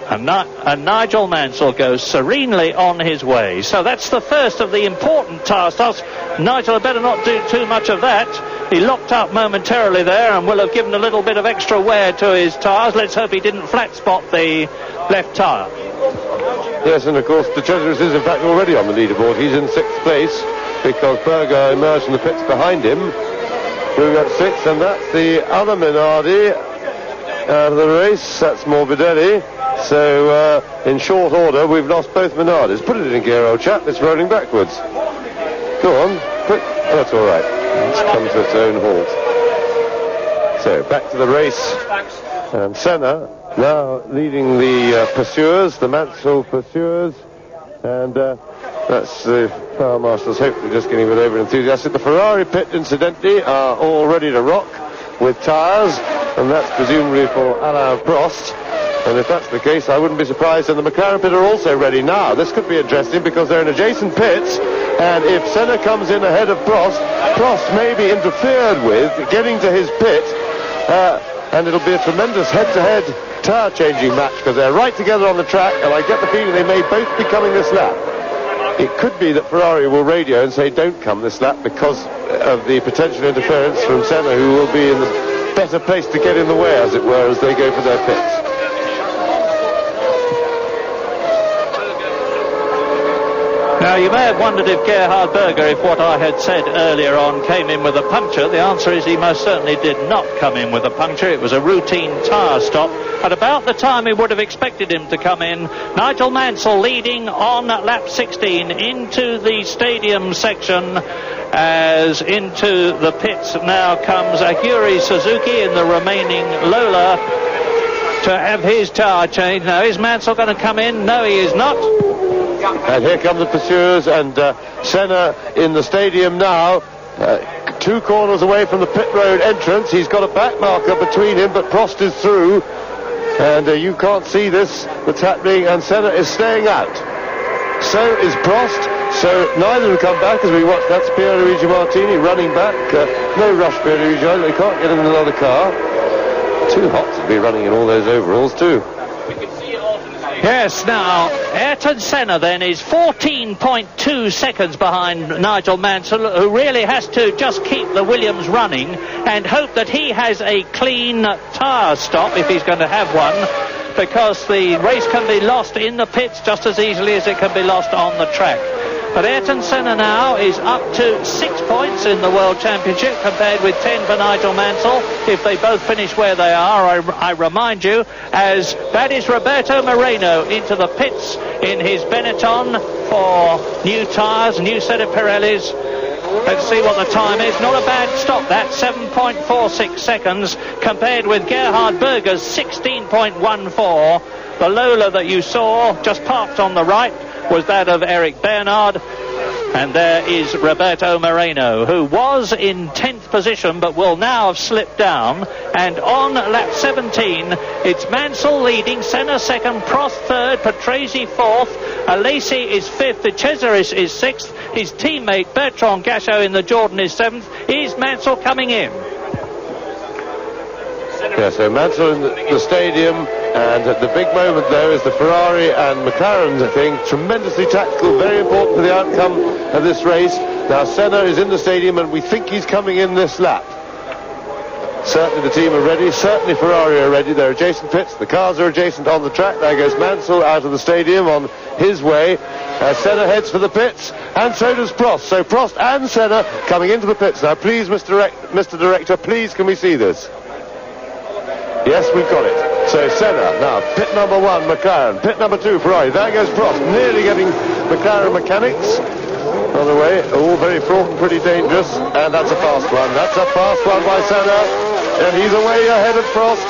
And Nigel Mansell goes serenely on his way. So that's the first of the important tasks. Nigel had better not do too much of that. He locked up momentarily there and will have given a little bit of extra wear to his tyres. Let's hope he didn't flat spot the left tyre. Yes, and of course De Cesaris is in fact already on the leaderboard. He's in sixth place, because Berger emerged from the pits behind him, moving up sixth, and that's the other Minardi out of the race. That's Morbidelli. So in short order, we've lost both Minardis. Put it in gear, old chap. It's rolling backwards. Go on, quick. Oh, that's all right. It's come to its own halt. So back to the race. And Senna now leading the pursuers, the Mansell pursuers, and that's the power marshals hopefully just getting a bit over enthusiastic. The Ferrari pit, incidentally, are all ready to rock with tyres, and that's presumably for Alain Prost. And if that's the case, I wouldn't be surprised. And the McLaren pit are also ready now. This could be interesting, because they're in adjacent pits, and if Senna comes in ahead of Prost, Prost may be interfered with getting to his pit, and it'll be a tremendous head-to-head tyre-changing match, because they're right together on the track, and I get the feeling they may both be coming this lap. It could be that Ferrari will radio and say don't come this lap because of the potential interference from Senna, who will be in the better place to get in the way, as it were, as they go for their pits. Now, you may have wondered if Gerhard Berger, if what I had said earlier on, came in with a puncture. The answer is he most certainly did not come in with a puncture. It was a routine tyre stop. At about the time we would have expected him to come in, Nigel Mansell leading on lap 16 into the stadium section. As into the pits now comes Aguri Suzuki in the remaining Lola to have his tyre changed. Now, is Mansell going to come in? No, he is not. And here come the pursuers, and Senna in the stadium now, 2 corners away from the pit road entrance. He's got a back marker between him, but Prost is through, and you can't see this that's happening, and Senna is staying out. So is Prost, so neither will come back as we watch. That's Pierluigi Martini running back. No rush, Pierluigi, they can't get in another car. Too hot to be running in all those overalls too. Yes, now, Ayrton Senna then is 14.2 seconds behind Nigel Mansell, who really has to just keep the Williams running and hope that he has a clean tyre stop if he's going to have one, because the race can be lost in the pits just as easily as it can be lost on the track. But Ayrton Senna now is up to 6 points in the World Championship compared with 10 for Nigel Mansell if they both finish where they are. I remind you, as that is Roberto Moreno into the pits in his Benetton for new tyres, new set of Pirellis. Let's see what the time is. Not a bad stop, that 7.46 seconds compared with Gerhard Berger's 16.14. The Lola that you saw just parked on the right was that of Eric Bernard, and there is Roberto Moreno, who was in 10th position but will now have slipped down. And on lap 17 it's Mansell leading, Senna second, Prost third, Patrese fourth, Alesi is fifth, De Cesaris is sixth, his teammate Bertrand Gachot in the Jordan is seventh. Is Mansell coming in? Yeah, so Mansell in the stadium, and the big moment there is the Ferrari and McLaren thing. Tremendously tactical, very important for the outcome of this race. Now Senna is in the stadium, and we think he's coming in this lap. Certainly the team are ready, certainly Ferrari are ready. They're adjacent pits, the cars are adjacent on the track. There goes Mansell out of the stadium on his way. Senna heads for the pits, and so does Prost. So Prost and Senna coming into the pits. Now please, Mr. Director, please can we see this? Yes, we've got it. So Senna, now pit number 1, McLaren, pit number 2, Ferrari. There goes Prost, nearly getting McLaren mechanics on the way. All very fraught and pretty dangerous, and that's a fast one. That's a fast one by Senna, and he's away ahead of Prost.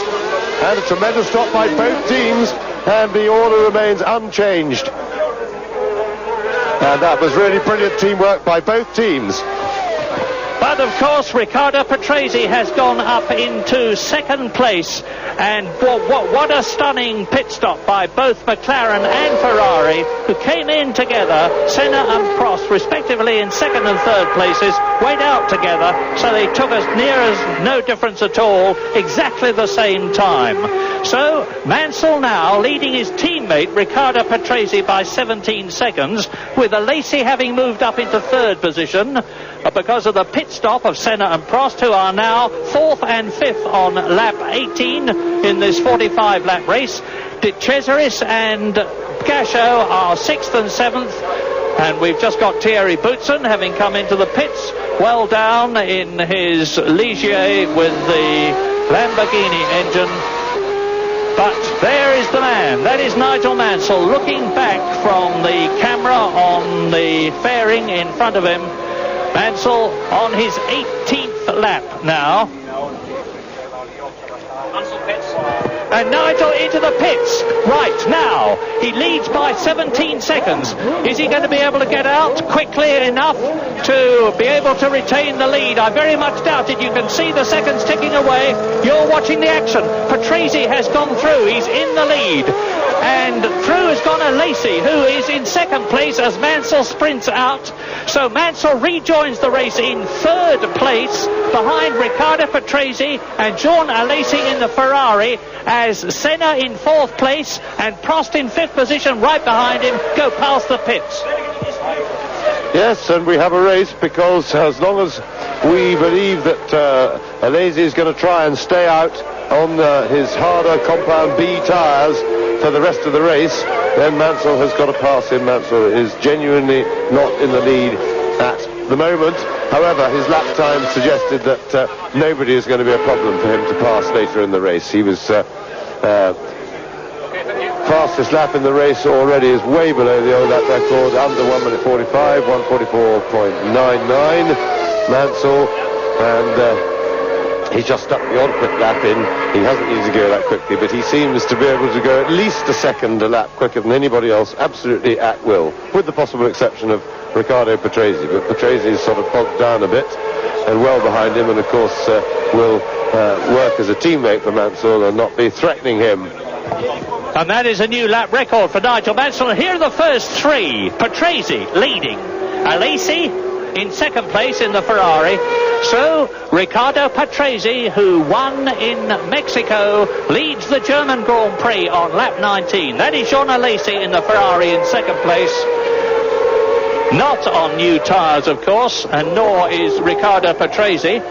And a tremendous stop by both teams, and the order remains unchanged. And that was really brilliant teamwork by both teams. But of course Riccardo Patrese has gone up into second place, and what a stunning pit stop by both McLaren and Ferrari, who came in together, Senna and Prost respectively in second and third places, went out together, so they took as near as no difference at all, exactly the same time. So Mansell now leading his teammate Riccardo Patrese by 17 seconds, with Alesi having moved up into third position because of the pit stop of Senna and Prost, who are now 4th and 5th on lap 18 in this 45-lap race. De Cesaris and Gachot are 6th and 7th, and we've just got Thierry Boutsen having come into the pits, well down in his Ligier with the Lamborghini engine. But there is the man, that is Nigel Mansell, looking back from the camera on the fairing in front of him. Mansell on his 18th lap now. And Nigel into the pits right now. He leads by 17 seconds. Is he going to be able to get out quickly enough to be able to retain the lead? I very much doubt it. You can see the seconds ticking away. You're watching the action. Patrese has gone through. He's in the lead. And through has gone Alesi, who is in second place as Mansell sprints out. So Mansell rejoins the race in third place behind Riccardo Patrese and Jean Alesi in the Ferrari, as Senna in fourth place and Prost in fifth position right behind him go past the pits. Yes, and we have a race because as long as we believe that Alesi is going to try and stay out on his harder compound B tyres for the rest of the race, then Mansell has got to pass him. Mansell is genuinely not in the lead at the moment. However, his lap time suggested that nobody is going to be a problem for him to pass later in the race. He was fastest lap in the race already is way below the old lap record, under 1 minute 45, 1:44.99. Mansell, and he's just stuck the odd quick lap in. He hasn't needed to go that quickly, but he seems to be able to go at least a second a lap quicker than anybody else, absolutely at will, with the possible exception of Riccardo Patrese. But Patrese is sort of bogged down a bit and well behind him, and of course will work as a teammate for Mansell and not be threatening him. And that is a new lap record for Nigel Mansell. And here are the first three. Patrese leading. Alesi in second place in the Ferrari. So Riccardo Patrese, who won in Mexico, leads the German Grand Prix on lap 19. That is Jean Alesi in the Ferrari in second place. Not on new tyres, of course, and nor is Riccardo Patrese.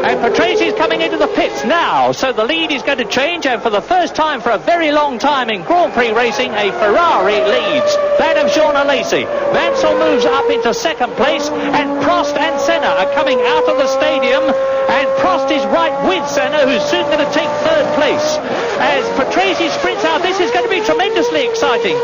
And Patrese is coming into the pits now, so the lead is going to change, and for the first time for a very long time in Grand Prix racing, a Ferrari leads, that of Jean Alesi. Mansell moves up into second place, and Prost and Senna are coming out of the stadium, and Prost is right with Senna, who's soon going to take third place. As Patrese sprints out, this is going to be tremendously exciting.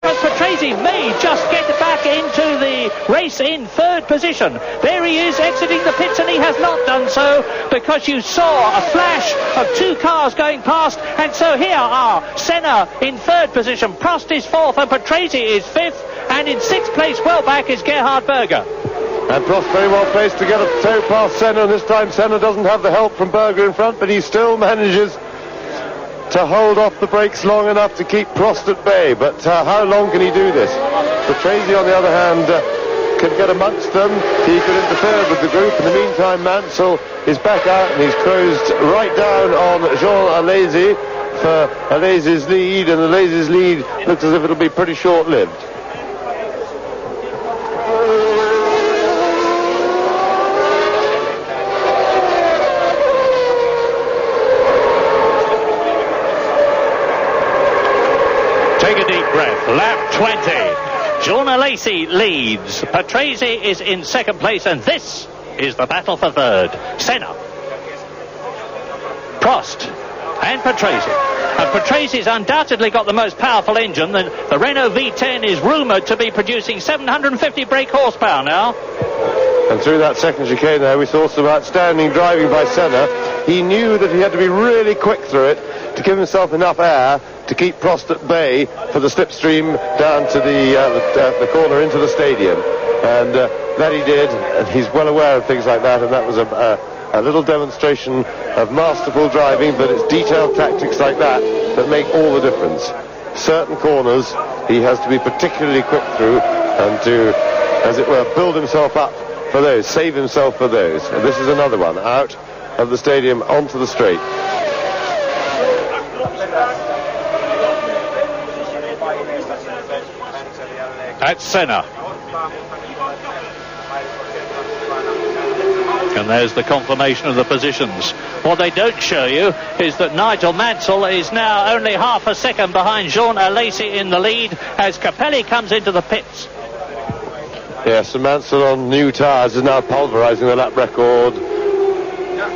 Patrese may just get back into the race in third position. There he is exiting the pits, and he has not done so because you saw a flash of two cars going past, and so here are Senna in third position, Prost is fourth, and Patrese is fifth, and in sixth place well back is Gerhard Berger. And Prost very well placed to get a tow past Senna, and this time Senna doesn't have the help from Berger in front, but he still manages to hold off the brakes long enough to keep Prost at bay. But how long can he do this? Patrese, on the other hand, can get amongst them. He could interfere with the group. In the meantime, Mansell is back out, and he's closed right down on Jean Alesi for Alesi's lead, and Alesi's lead looks as if it'll be pretty short-lived. Lap 20. Jean Alesi leads. Patrese is in second place, and this is the battle for third. Senna, Prost, and Patrese. And Patrese's undoubtedly got the most powerful engine. The Renault V10 is rumoured to be producing 750 brake horsepower now. And through that second chicane there, we saw some outstanding driving by Senna. He knew that he had to be really quick through it to give himself enough air to keep Prost at bay for the slipstream down to the corner into the stadium. And that he did, and he's well aware of things like that, and that was a little demonstration of masterful driving, but it's detailed tactics like that that make all the difference. Certain corners he has to be particularly quick through, and to, as it were, build himself up for those, save himself for those. And this is another one, out of the stadium onto the straight. That's Senna. And there's the confirmation of the positions. What they don't show you is that Nigel Mansell is now only half a second behind Jean Alesi in the lead as Capelli comes into the pits. Yes, and Mansell on new tyres is now pulverising the lap record,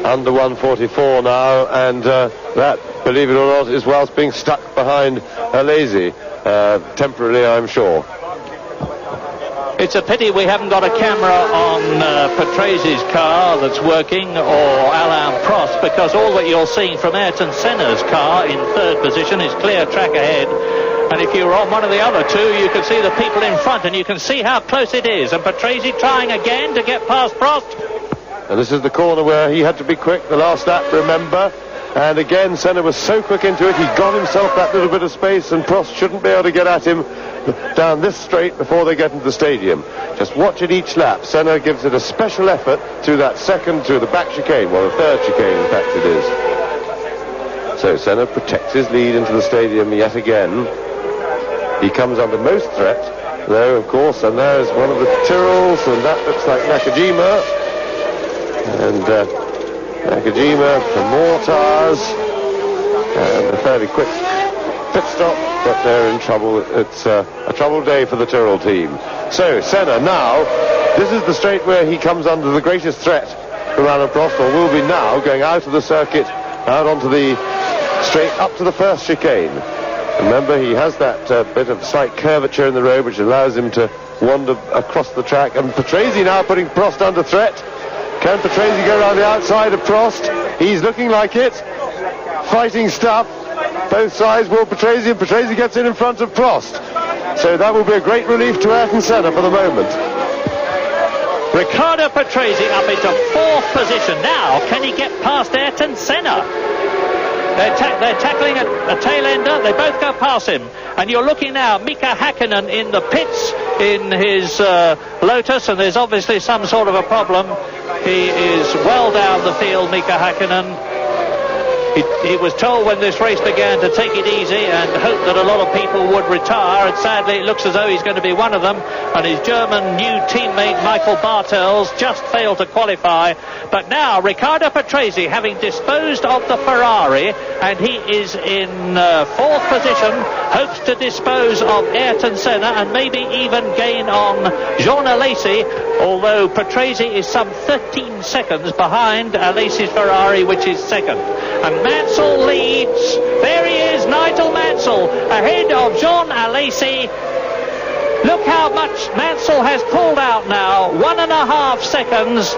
under 1:44 now, and that, believe it or not, is whilst being stuck behind Alesi, temporarily, I'm sure. It's a pity we haven't got a camera on Patrese's car that's working, or Alain Prost, because all that you're seeing from Ayrton Senna's car in third position is clear track ahead. And if you were on one of the other two, you can see the people in front, and you can see how close it is. And Patrese trying again to get past Prost. And this is the corner where he had to be quick the last lap, remember. And again, Senna was so quick into it, he got himself that little bit of space, and Prost shouldn't be able to get at him down this straight before they get into the stadium. Just watch it each lap. Senna gives it a special effort through that second, through the back chicane, well, the third chicane, in fact, it is. So Senna protects his lead into the stadium yet again. He comes under most threat, though, of course, and there's one of the Tyrrells, and that looks like Nakajima. And Nakajima for more tyres. And a fairly quick pit stop, but they're in trouble. It's a troubled day for the Tyrrell team. So Senna now, this is the straight where he comes under the greatest threat from Alain Prost, or will be now, going out of the circuit, out onto the straight up to the first chicane. Remember, he has that bit of slight curvature in the road which allows him to wander across the track. And Patrese now putting Prost under threat. Can Patrese go around the outside of Prost? He's looking like it. Fighting stuff. Both sides will Patrese, and Patrese gets in front of Prost. So that will be a great relief to Ayrton Senna for the moment. Riccardo Patrese up into 4th position. Now, can he get past Ayrton Senna? They're tackling a tail ender. They both go past him. And you're looking now, Mika Hakkinen in the pits in his Lotus, and there's obviously some sort of a problem. He is well down the field, Mika Hakkinen. He was told when this race began to take it easy and hope that a lot of people would retire, and sadly it looks as though he's going to be one of them, and his German new teammate Michael Bartels just failed to qualify. But now Riccardo Patrese, having disposed of the Ferrari, and he is in 4th position, hopes to dispose of Ayrton Senna and maybe even gain on Jean Alesi, although Patrese is some 13 seconds behind Alesi's Ferrari, which is 2nd. And Mansell leads. There he is, Nigel Mansell, ahead of Jean Alesi. Look how much Mansell has pulled out now, 1.5 seconds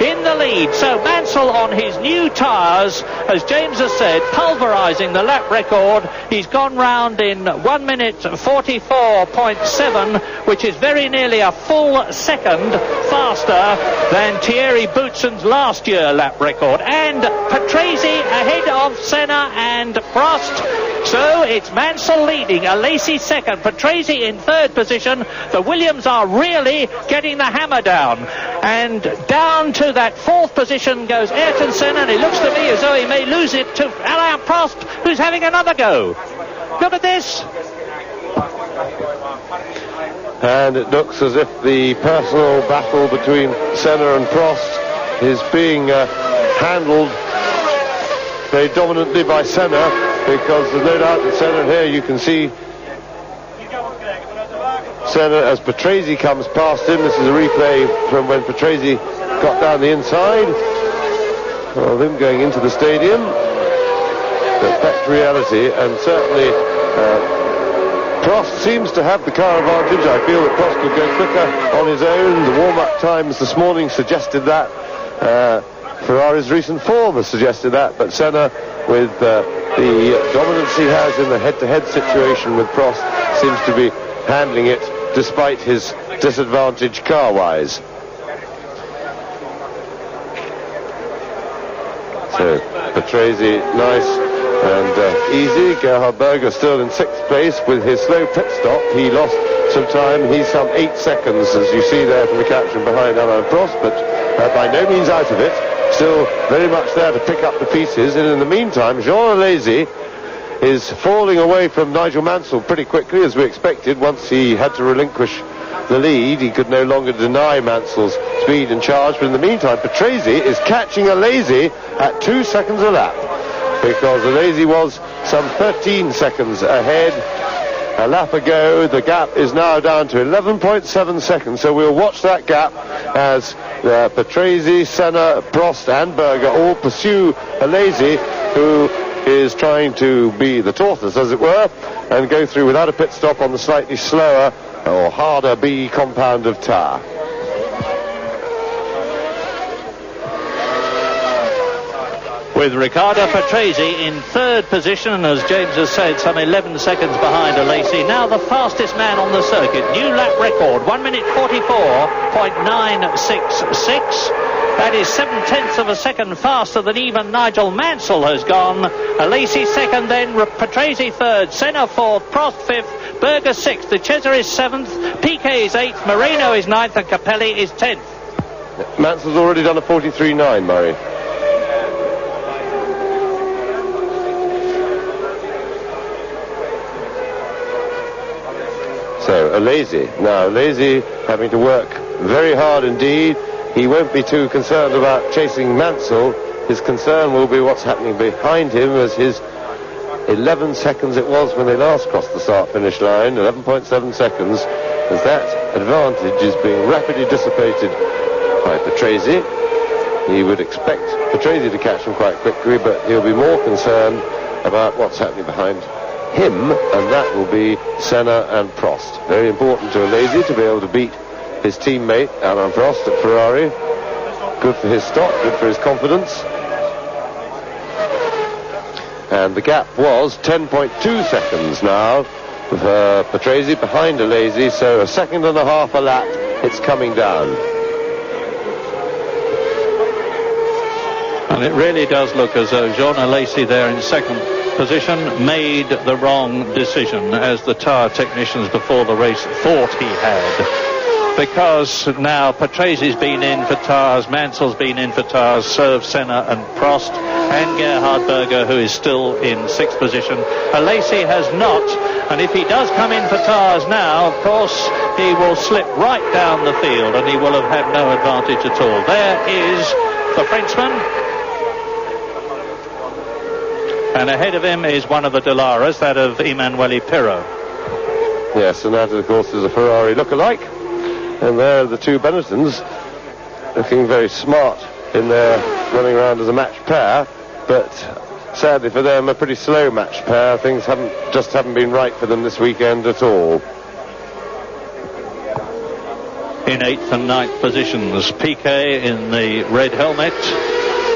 in the lead. So Mansell on his new tyres, as James has said, pulverising the lap record. He's gone round in 1 minute 44.7, which is very nearly a full second faster than Thierry Boutsen's last year lap record. And Patrese ahead of Senna and Prost. So it's Mansell leading, Alesi 2nd, Patrese in 3rd position. The Williams are really getting the hammer down. And down to that 4th position goes Ayrton Senna, and it looks to me as though he may lose it to Alain Prost, who's having another go. Look at this. And it looks as if the personal battle between Senna and Prost is being handled very dominantly by Senna, because there's no doubt that Senna, here you can see Senna as Patrese comes past him. This is a replay from when Patrese got down the inside of him going into the stadium. But back to reality, and certainly Prost seems to have the car advantage. I feel that Prost could go quicker on his own. The warm-up times this morning suggested that. Ferrari's recent form has suggested that, but Senna, with the dominance he has in the head-to-head situation with Prost, seems to be handling it despite his disadvantage car-wise. So Patrese, nice and easy. Gerhard Berger still in 6th place with his slow pit stop. He lost some time. He's some 8 seconds, as you see there from the caption, behind Alain Prost, but by no means out of it. Still very much there to pick up the pieces. And in the meantime, Jean Alesi is falling away from Nigel Mansell pretty quickly, as we expected. Once he had to relinquish the lead, he could no longer deny Mansell's speed and charge. But in the meantime, Patrese is catching Alesi at 2 seconds a lap, because Alesi was some 13 seconds ahead a lap ago. The gap is now down to 11.7 seconds, so we'll watch that gap as Patrese, Senna, Prost and Berger all pursue Alesi, who is trying to be the tortoise, as it were, and go through without a pit stop on the slightly slower or harder B compound of tyre. With Riccardo Patrese in 3rd position, as James has said, some 11 seconds behind Alesi. Now the fastest man on the circuit. New lap record, 1 minute 44.966. That is 7/10 of a second faster than even Nigel Mansell has gone. Alesi 2nd, then Patrese 3rd, Senna 4th, Prost 5th, Berger 6th, De Cesar is 7th, Piquet is 8th, Moreno is 9th, and Capelli is 10th. Mansell's already done a 43.9, Murray. So Alesi, now Alesi having to work very hard indeed. he won't be too concerned about chasing Mansell. His concern will be what's happening behind him, as his 11 seconds it was when they last crossed the start-finish line, 11.7 seconds, as that advantage is being rapidly dissipated by Patrese. He would expect Patrese to catch him quite quickly, but he'll be more concerned about what's happening behind him, and that will be Senna and Prost. Very important to Alesi to be able to beat his teammate Alain Prost at Ferrari. Good for his stock, good for his confidence. And the gap was 10.2 seconds now for Patrese behind Alesi, so a second and a half a lap. It's coming down. And it really does look as though Jean Alesi there in second position made the wrong decision, as the tyre technicians before the race thought he had. Because now Patrese's been in for tyres, Mansell's been in for tyres, so have Senna and Prost, and Gerhard Berger, who is still in sixth position. Alesi has not, and if he does come in for tyres now, of course, he will slip right down the field, and he will have had no advantage at all. There is the Frenchman, and ahead of him is one of the Dellaras, that of Emanuele Pirro. Yes, and that, of course, is a Ferrari look-alike. And there are the two Benettons, looking very smart in their running around as a match pair, but sadly for them a pretty slow match pair. Things haven't been right for them this weekend at all. In 8th and 9th positions, Piquet in the red helmet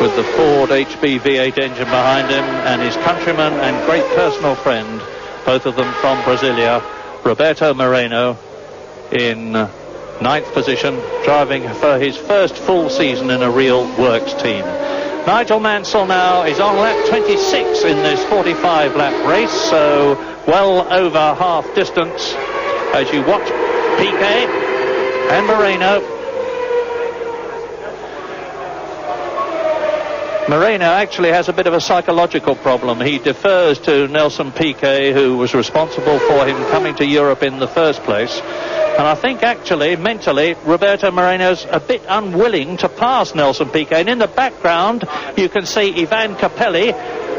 with the Ford HB V8 engine behind him, and his countryman and great personal friend, both of them from Brasilia, Roberto Moreno, in 9th position, driving for his first full season in a real works team. Nigel Mansell now is on lap 26 in this 45-lap race, so well over half distance as you watch Piquet and Moreno. Moreno actually has a bit of a psychological problem. He defers to Nelson Piquet, who was responsible for him coming to Europe in the first place. And I think actually, mentally, Roberto Moreno's a bit unwilling to pass Nelson Piquet. And in the background, you can see Ivan Capelli,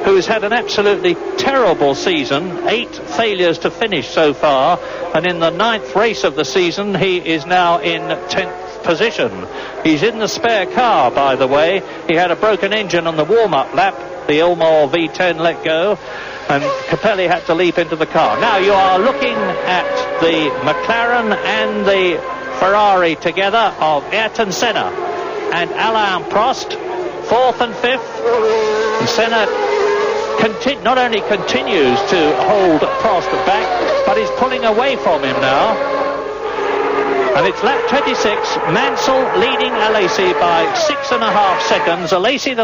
who's had an absolutely terrible season. 8 failures to finish so far. And in the 9th race of the season, he is now in 10th position. He's in the spare car, by the way. He had a broken engine on the warm-up lap. The Ilmor V10 let go, and Capelli had to leap into the car. Now you are looking at the McLaren and the Ferrari together of Ayrton Senna and Alain Prost, 4th and 5th. And Senna not only continues to hold Prost back, but is pulling away from him now. And it's lap 26, Mansell leading Alesi by 6.5 seconds. Alesi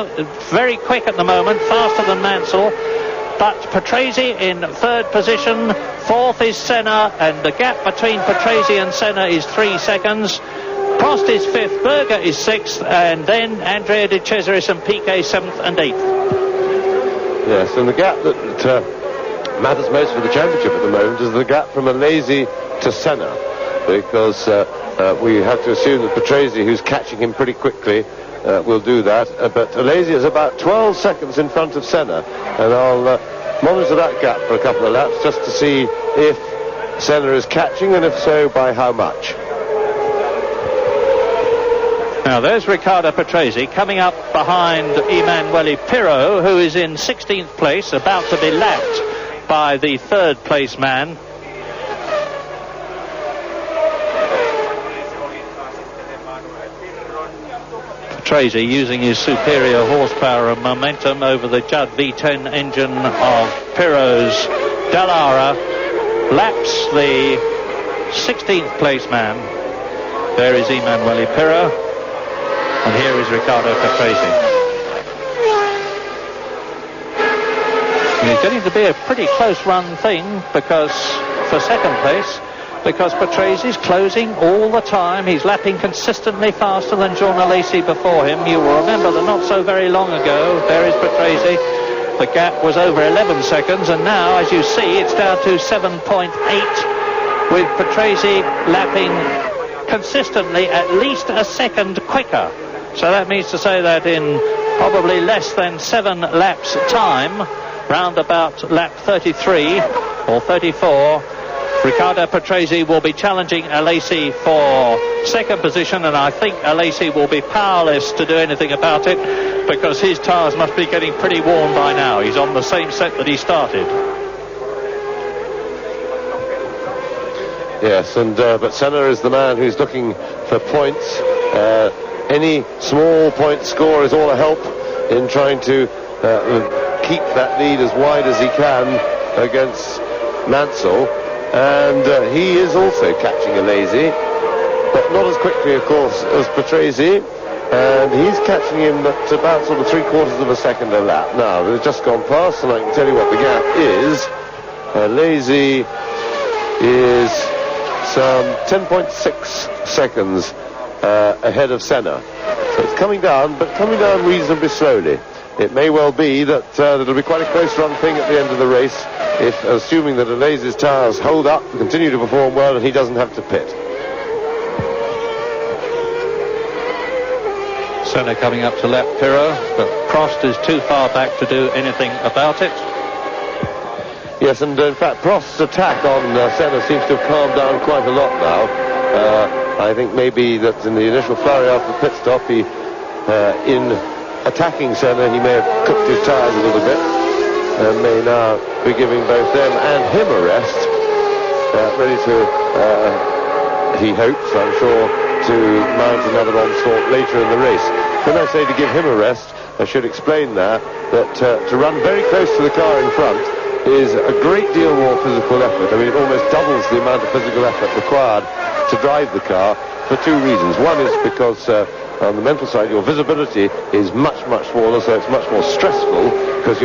very quick at the moment, faster than Mansell. But Patrese in 3rd position, 4th is Senna, and the gap between Patrese and Senna is 3 seconds. Prost is 5th, Berger is 6th, and then Andrea De Cesaris and Piquet 7th and 8th. Yes, and the gap that matters most for the championship at the moment is the gap from Alesi to Senna, because we have to assume that Patrese, who's catching him pretty quickly, will do that. But Alesi is about 12 seconds in front of Senna, and I'll monitor that gap for a couple of laps just to see if Senna is catching, and if so, by how much. Now there's Riccardo Patrese coming up behind Emanuele Pirro, who is in 16th place, about to be lapped by the 3rd place man. Patrese using his superior horsepower and momentum over the Judd V10 engine of Pirro's Dallara, laps the 16th place man. There is Emanuele Pirro, and here is Riccardo Patrese. And it's getting to be a pretty close run thing, because for second place, because Patrese is closing all the time. He's lapping consistently faster than Jean Alesi before him. You will remember that not so very long ago, there is Patrese. The gap was over 11 seconds, and now, as you see, it's down to 7.8, with Patrese lapping consistently at least a second quicker. So that means to say that in probably less than 7 laps time, round about lap 33 or 34, Riccardo Patrese will be challenging Alesi for second position, and I think Alesi will be powerless to do anything about it because his tyres must be getting pretty worn by now. He's on the same set that he started. Yes, and but Senna is the man who's looking for points. Any small point score is all a help in trying to keep that lead as wide as he can against Mansell. And he is also catching Alesi, but not as quickly, of course, as Patrese. And he's catching him at about sort of 3/4 of a second a lap. Now, they've just gone past, and I can tell you what the gap is. Alesi is some 10.6 seconds ahead of Senna. So it's coming down, but coming down reasonably slowly. It may well be that it'll be quite a close run thing at the end of the race, if assuming that Alesi's tyres hold up, continue to perform well, and he doesn't have to pit. Senna coming up to lap Pirro, but Prost is too far back to do anything about it. Yes, and in fact Prost's attack on Senna seems to have calmed down quite a lot now. I think maybe that in the initial flurry after the pit stop, he in attacking Senna, he may have cooked his tyres a little bit, and may now be giving both them and him a rest, ready to, he hopes, I'm sure, to mount another onslaught later in the race. When I say to give him a rest, I should explain that to run very close to the car in front is a great deal more physical effort. I mean, it almost doubles the amount of physical effort required to drive the car for two reasons. One is because on the mental side, your visibility is much, much smaller, so it's much more stressful because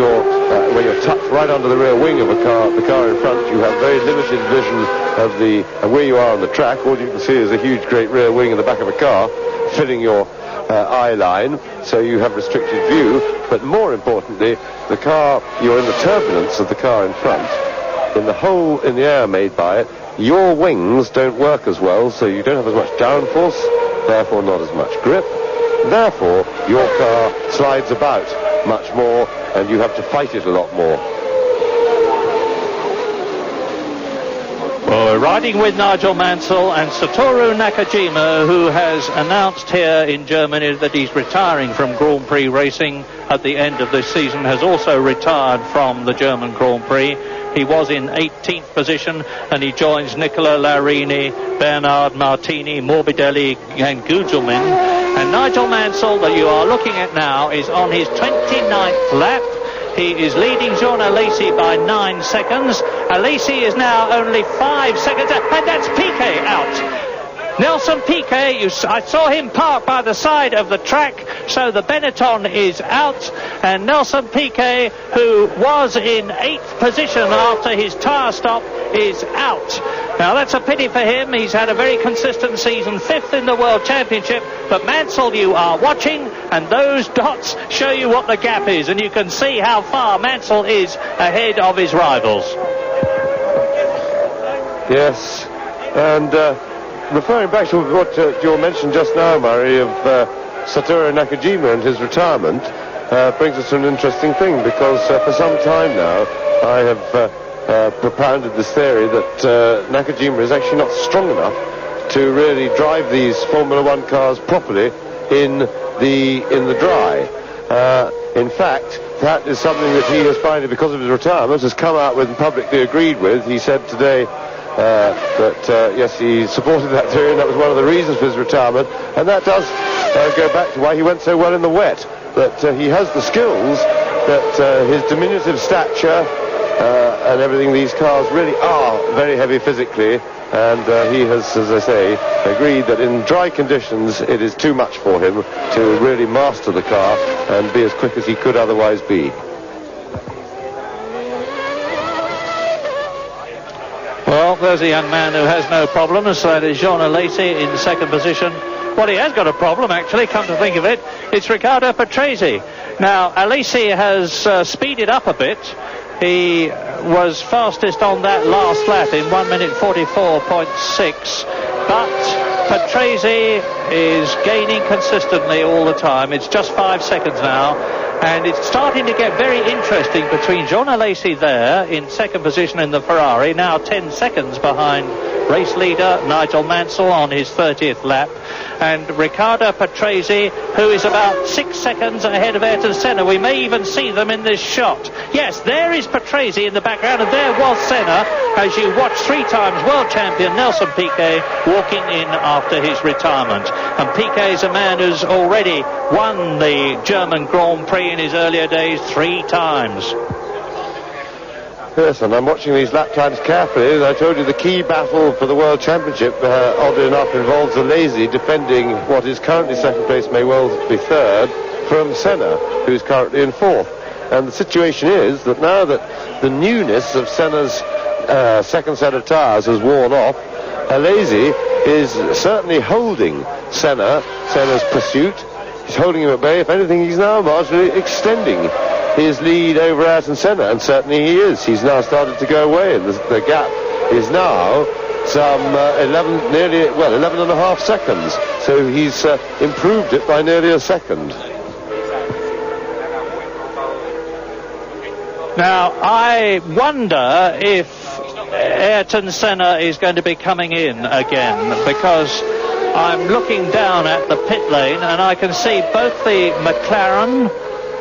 when you're tucked right under the rear wing of the car in front, you have very limited vision of where you are on the track. All you can see is a huge, great rear wing in the back of a car filling your eye line, so you have restricted view. But more importantly, the car, you're in the turbulence of the car in front, in the hole in the air made by it. Your wings don't work as well, so you don't have as much downforce, therefore not as much grip. Therefore, your car slides about much more, and you have to fight it a lot more. Well, we're riding with Nigel Mansell and Satoru Nakajima, who has announced here in Germany that he's retiring from Grand Prix racing at the end of this season, has also retired from the German Grand Prix. He was in 18th position, and he joins Nicola Larini, Bernard Martini, Morbidelli and Gugelmin. And Nigel Mansell, that you are looking at now, is on his 29th lap. He is leading Jean Alesi by 9 seconds. Alesi is now only 5 seconds, and that's Piquet out. Nelson Piquet, I saw him park by the side of the track, so the Benetton is out, and Nelson Piquet, who was in 8th position after his tyre stop, is out. Now that's a pity for him. He's had a very consistent season, 5th in the World Championship, but Mansell, you are watching, and those dots show you what the gap is, and you can see how far Mansell is ahead of his rivals. Yes, and referring back to what you mentioned just now, Murray, of Satoru Nakajima and his retirement, brings us to an interesting thing, because for some time now I have propounded this theory that Nakajima is actually not strong enough to really drive these Formula One cars properly in the dry. In fact, that is something that he has finally, because of his retirement, has come out with and publicly agreed with. He said today that yes, he supported that theory, and that was one of the reasons for his retirement, and that does go back to why he went so well in the wet, that he has the skills, that his diminutive stature and everything, these cars really are very heavy physically, and he has, as I say, agreed that in dry conditions it is too much for him to really master the car and be as quick as he could otherwise be. Well, there's a young man who has no problems. So that is Jean Alesi in second position. Well, he has got a problem, actually, come to think of it. It's Riccardo Patrese. Now, Alesi has speeded up a bit. He was fastest on that last lap in 1 minute 44.6. but Patrese is gaining consistently all the time. It's just 5 seconds now, and it's starting to get very interesting between Jean Alesi there in second position in the Ferrari, now 10 seconds behind race leader Nigel Mansell on his 30th lap, and Riccardo Patrese, who is about 6 seconds ahead of Ayrton Senna. We may even see them in this shot. Yes, there is Patrese in the background, and there was Senna as you watch 3 times world champion Nelson Piquet walking in after his retirement. And Piquet is a man who's already won the German Grand Prix in his earlier days 3 times. Yes, and I'm watching these lap times carefully. As I told you, the key battle for the World Championship, oddly enough, involves Alesi defending what is currently second place, may well be third, from Senna, who's currently in fourth. And the situation is that now that the newness of Senna's second set of tyres has worn off, Alesi is certainly holding Senna's pursuit. He's holding him at bay. If anything, he's now marginally extending his lead over Ayrton Senna, and certainly he is. He's now started to go away, and the gap is now some 11 and a half seconds. So he's improved it by nearly a second. Now, I wonder if Ayrton Senna is going to be coming in again, because I'm looking down at the pit lane and I can see both the McLaren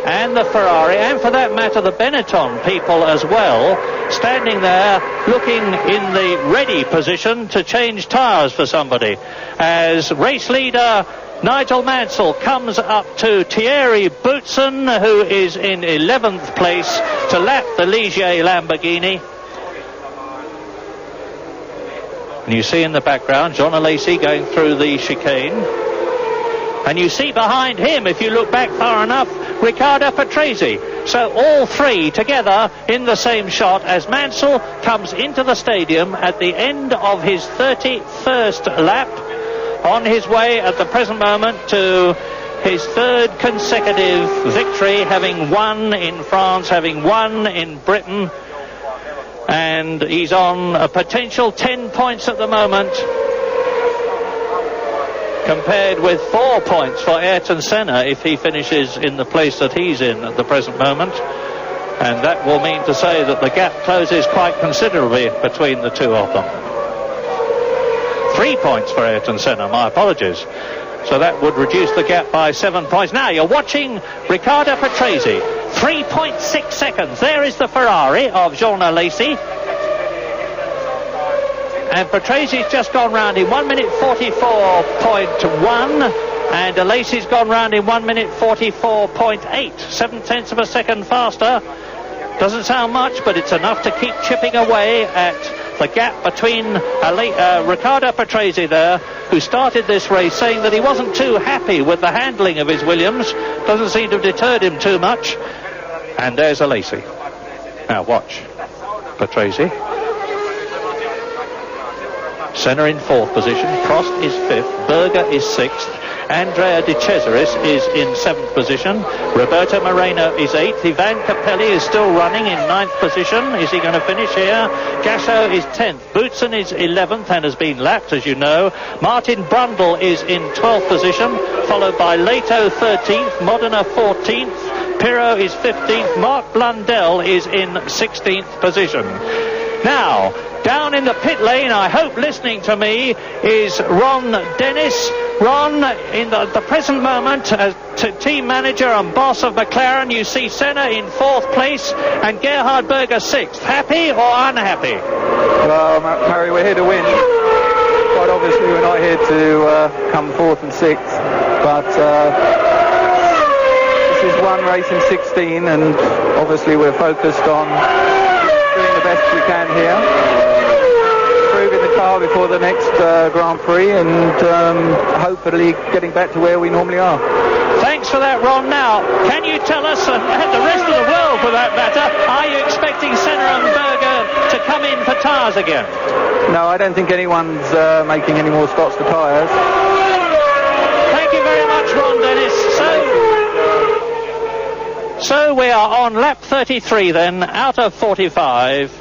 and the Ferrari, and for that matter the Benetton people as well, standing there looking in the ready position to change tyres for somebody, as race leader Nigel Mansell comes up to Thierry Boutsen, who is in 11th place, to lap the Ligier Lamborghini. And you see in the background Jean Alesi going through the chicane. And you see behind him, if you look back far enough, Riccardo Patrese. So all 3 together in the same shot as Mansell comes into the stadium at the end of his 31st lap, on his way at the present moment to his 3rd consecutive victory, having won in France, having won in Britain, and he's on a potential 10 points at the moment, compared with 4 points for Ayrton Senna if he finishes in the place that he's in at the present moment. And that will mean to say that the gap closes quite considerably between the two of them. 3 points for Ayrton Senna, my apologies. So that would reduce the gap by 7 points. Now you're watching Riccardo Patrese, 3.6 seconds. There is the Ferrari of Jean Alesi. And Patresi's just gone round in 1 minute 44.1, and Alesi's gone round in 1 minute 44.8, 7/10 of a second faster. Doesn't sound much, but it's enough to keep chipping away at the gap between Riccardo Patrese there, who started this race saying that he wasn't too happy with the handling of his Williams. Doesn't seem to have deterred him too much. And there's Alesi. Now watch Patrese. Senna in 4th position, Prost is 5th, Berger is 6th, Andrea De Cesaris is in 7th position, Roberto Moreno is 8th, Ivan Capelli is still running in 9th position. Is he going to finish here? Gasho is 10th, Boutsen is 11th and has been lapped, as you know. Martin Brundle is in 12th position, followed by Leto 13th, Modena 14th, Pirro is 15th, Mark Blundell is in 16th position. Now, down in the pit lane, I hope listening to me, is Ron Dennis. Ron, in the present moment, as team manager and boss of McLaren, you see Senna in 4th place and Gerhard Berger 6th. Happy or unhappy? Well, Murray, we're here to win. Quite obviously, we're not here to come 4th and 6th. But this is one race in 16, and obviously we're focused on doing the best we can here, improving the car before the next Grand Prix, and hopefully getting back to where we normally are. Thanks for that, Ron. Now, can you tell us, and the rest of the world for that matter, are you expecting Senna and Berger to come in for tyres again? No, I don't think anyone's making any more spots for tyres. Thank you very much, Ron Dennis. So we are on lap 33 then, out of 45.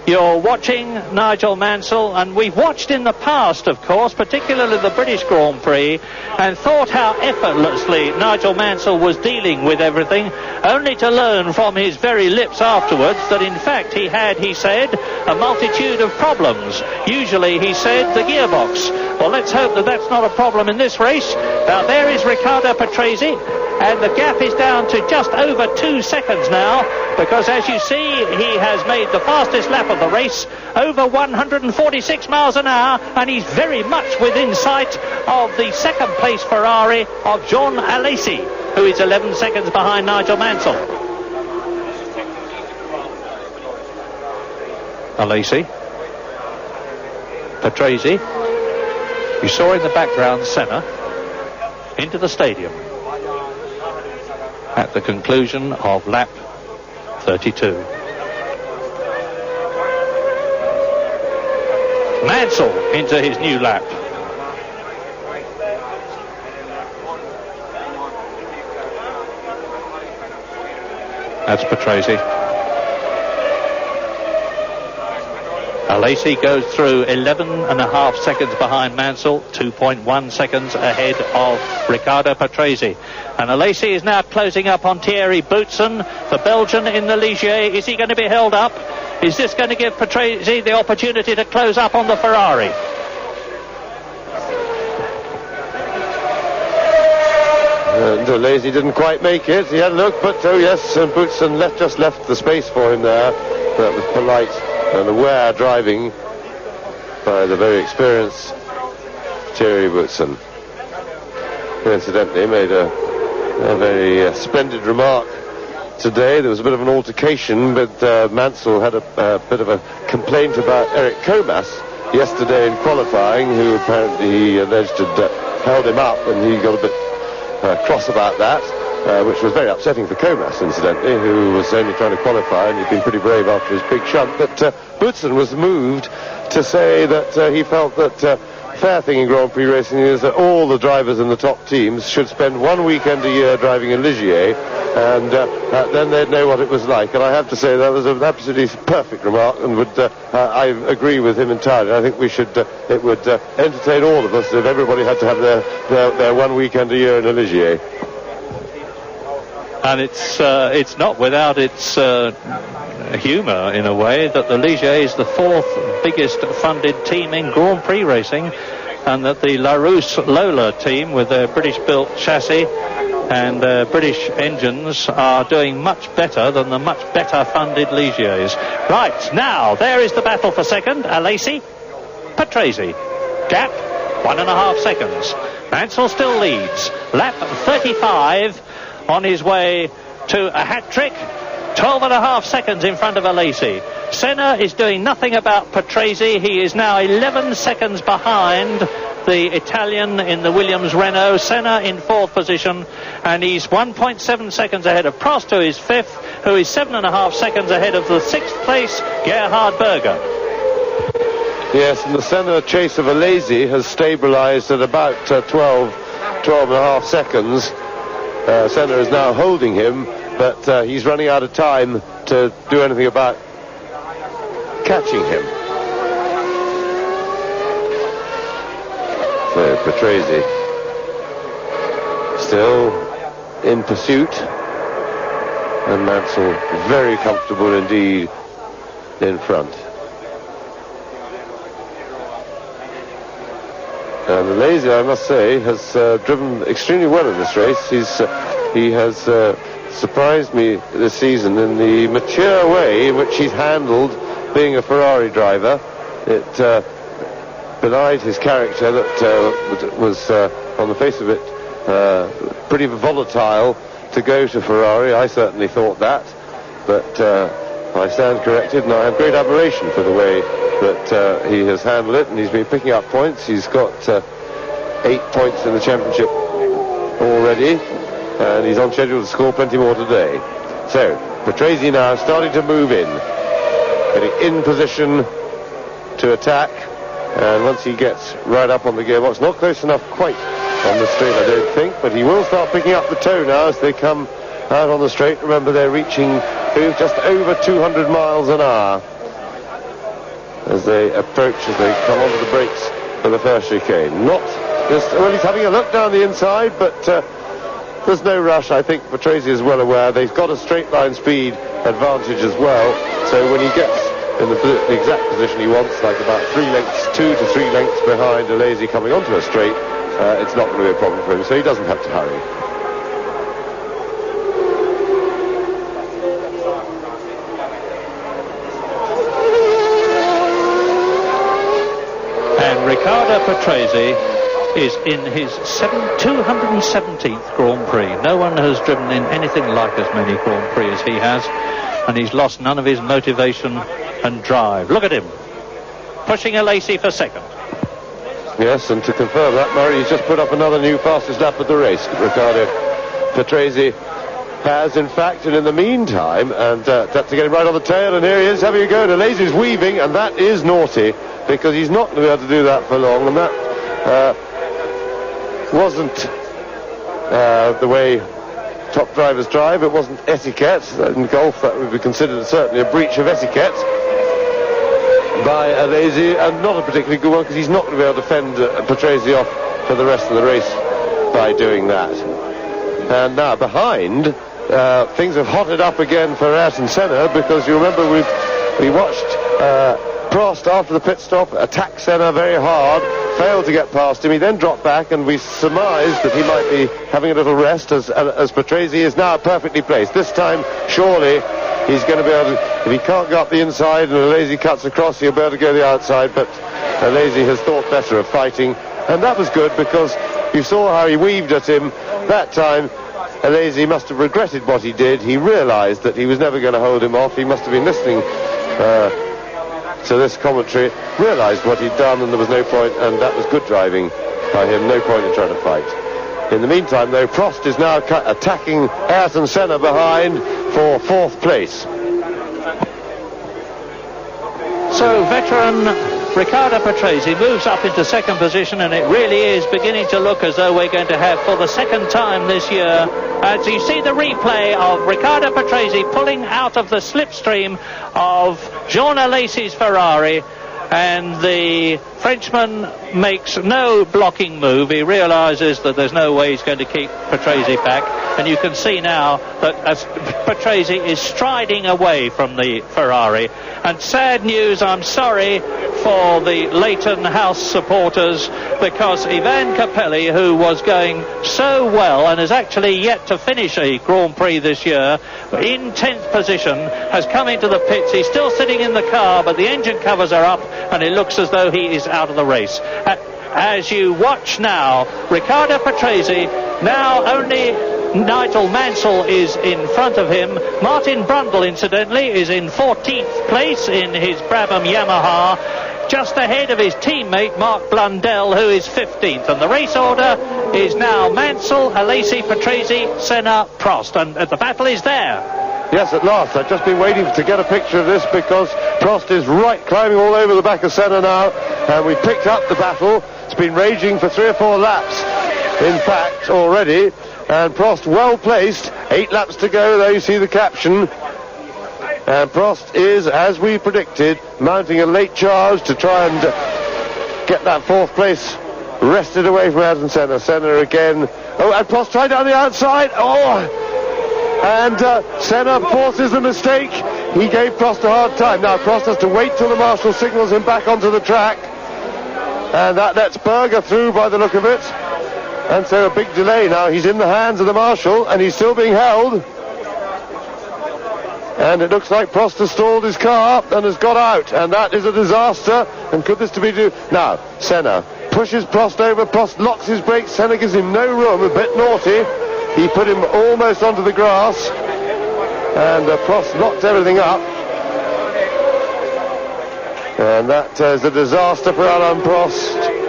You're watching Nigel Mansell, and we've watched in the past, of course, particularly the British Grand Prix, and thought how effortlessly Nigel Mansell was dealing with everything, only to learn from his very lips afterwards that in fact he had, he said, a multitude of problems. Usually, he said, the gearbox. Well, let's hope that that's not a problem in this race. Now, there is Riccardo Patrese, and the gap is down to just over 2 seconds now, because as you see, he has made the fastest lap of the race, over 146 miles an hour, and he's very much within sight of the second place Ferrari of Jean Alesi, who is 11 seconds behind Nigel Mansell. Alesi, Patrese, you saw in the background Senna into the stadium at the conclusion of lap 32. Mansell into his new lap. That's Patrese. Alesi goes through 11.5 seconds behind Mansell, 2.1 seconds ahead of Riccardo Patrese. And Alesi is now closing up on Thierry Boutsen, the Belgian in the Ligier. Is he going to be held up? Is this going to give Patrese the opportunity to close up on the Ferrari? Alesi didn't quite make it. He had a look, but oh yes, and Boutsen just left the space for him there. That was polite and aware driving by the very experienced Thierry Boutsen, who incidentally made a very splendid remark today. There was a bit of an altercation, but Mansell had a bit of a complaint about Eric Comas yesterday in qualifying, who apparently he alleged had held him up, and he got a bit cross about that, which was very upsetting for Comas, incidentally, who was only trying to qualify, and he'd been pretty brave after his big shunt. But Boutsen was moved to say that he felt that fair thing in Grand Prix racing is that all the drivers in the top teams should spend 1 weekend a year driving in Ligier, and then they'd know what it was like. And I have to say that was an absolutely perfect remark, and I agree with him entirely. I think we should it would entertain all of us if everybody had to have their 1 weekend a year in a Ligier. And it's not without its humour, in a way, that the Ligier is the fourth biggest funded team in Grand Prix racing, and that the Larousse Lola team, with their British-built chassis and British engines, are doing much better than the much better funded Ligiers. Right, now, there is the battle for second. Alesi, Patrese. Gap, 1.5 seconds. Mansell still leads. Lap 35. On his way to a hat-trick, 12.5 seconds in front of Alesi. Senna is doing nothing about Patrese. He is now 11 seconds behind the Italian in the Williams Renault. Senna in fourth position, and he's 1.7 seconds ahead of Prost, who is fifth, who is 7.5 seconds ahead of the sixth place, Gerhard Berger. Yes, and the Senna chase of Alesi has stabilised at about 12.5 seconds. Senna is now holding him, but he's running out of time to do anything about catching him. So Patrese still in pursuit, and Mansell very comfortable indeed in front. And Alesi, I must say, has driven extremely well in this race. He has surprised me this season in the mature way in which he's handled being a Ferrari driver. It belied his character that was, on the face of it, pretty volatile to go to Ferrari. I certainly thought that, but I stand corrected, and I have great admiration for the way that he has handled it, and he's been picking up points. He's got 8 points in the championship already, and he's on schedule to score plenty more today. So Patrese now starting to move in, getting in position to attack, and once he gets right up on the gearbox, not close enough quite on the straight, I don't think, but he will start picking up the toe now as they come out on the straight. Remember, they're reaching just over 200 miles an hour. as they approach, as they come onto the brakes for the first chicane. Not just, well, he's having a look down the inside, but there's no rush. I think Patrese is well aware they've got a straight line speed advantage as well, so when he gets in the exact position he wants, like about 2 to 3 lengths behind Alesi coming onto a straight, it's not going to be a problem for him, so he doesn't have to hurry. And Riccardo Patrese is in his 217th Grand Prix. No one has driven in anything like as many Grand Prix as he has, and he's lost none of his motivation and drive. Look at him, pushing Alesi for second. Yes, and to confirm that, Murray, he's just put up another new fastest lap of the race. Riccardo Patrese has, in fact, and in the meantime, and to get him right on the tail, and here he is having a go, and Alesi's weaving, and that is naughty, because he's not going to be able to do that for long, and that wasn't the way top drivers drive. It wasn't etiquette. In golf, that would be considered certainly a breach of etiquette by Alesi, and not a particularly good one, because he's not going to be able to fend Patrese off for the rest of the race by doing that. And now behind, things have hotted up again for Ayrton Senna, because you remember we watched Prost after the pit stop attack Senna very hard, failed to get past him. He then dropped back, and we surmised that he might be having a little rest as Patrese is now perfectly placed. This time, surely, he's going to be able to, if he can't go up the inside and Alesi cuts across, he'll be able to go the outside, but Alesi has thought better of fighting, and that was good, because you saw how he weaved at him that time. Alesi must have regretted what he did. He realised that he was never going to hold him off. He must have been listening to this commentary, realised what he'd done, and there was no point, and that was good driving by him. No point in trying to fight. In the meantime, though, Prost is now attacking Ayrton Senna behind for 4th place. So veteran Riccardo Patrese moves up into 2nd position, and it really is beginning to look as though we're going to have, for the 2nd time this year, as you see the replay of Riccardo Patrese pulling out of the slipstream of Jean Alesi's Ferrari, and the Frenchman makes no blocking move. He realises that there's no way he's going to keep Patrese back, and you can see now that as Patrese is striding away from the Ferrari. And sad news, I'm sorry for the Leighton House supporters, because Ivan Capelli, who was going so well and has actually yet to finish a Grand Prix this year, in 10th position, has come into the pits. He's still sitting in the car, but the engine covers are up, and it looks as though he is out of the race. As you watch now, Riccardo Patrese, now only Nigel Mansell is in front of him. Martin Brundle, incidentally, is in 14th place in his Brabham Yamaha, just ahead of his teammate Mark Blundell, who is 15th. And the race order is now Mansell, Alesi, Patrese, Senna, Prost, and the battle is there. Yes, at last. I've just been waiting to get a picture of this, because Prost is climbing all over the back of Senna now, and we've picked up the battle. It's been raging for 3 or 4 laps, in fact, already, and Prost well placed. 8 laps to go, there you see the caption. And Prost is, as we predicted, mounting a late charge to try and get that 4th place wrested away from Ayrton Senna. Senna again. Oh, and Prost tried down the outside. Oh! And Senna forces the mistake. He gave Prost a hard time. Now Prost has to wait till the marshal signals him back onto the track. And that lets Berger through by the look of it. And so a big delay now. He's in the hands of the marshal, and he's still being held. And it looks like Prost has stalled his car and has got out. And that is a disaster. And could this to be now, Senna pushes Prost over. Prost locks his brakes. Senna gives him no room. A bit naughty. He put him almost onto the grass. And Prost locked everything up. And that is a disaster for Alain Prost.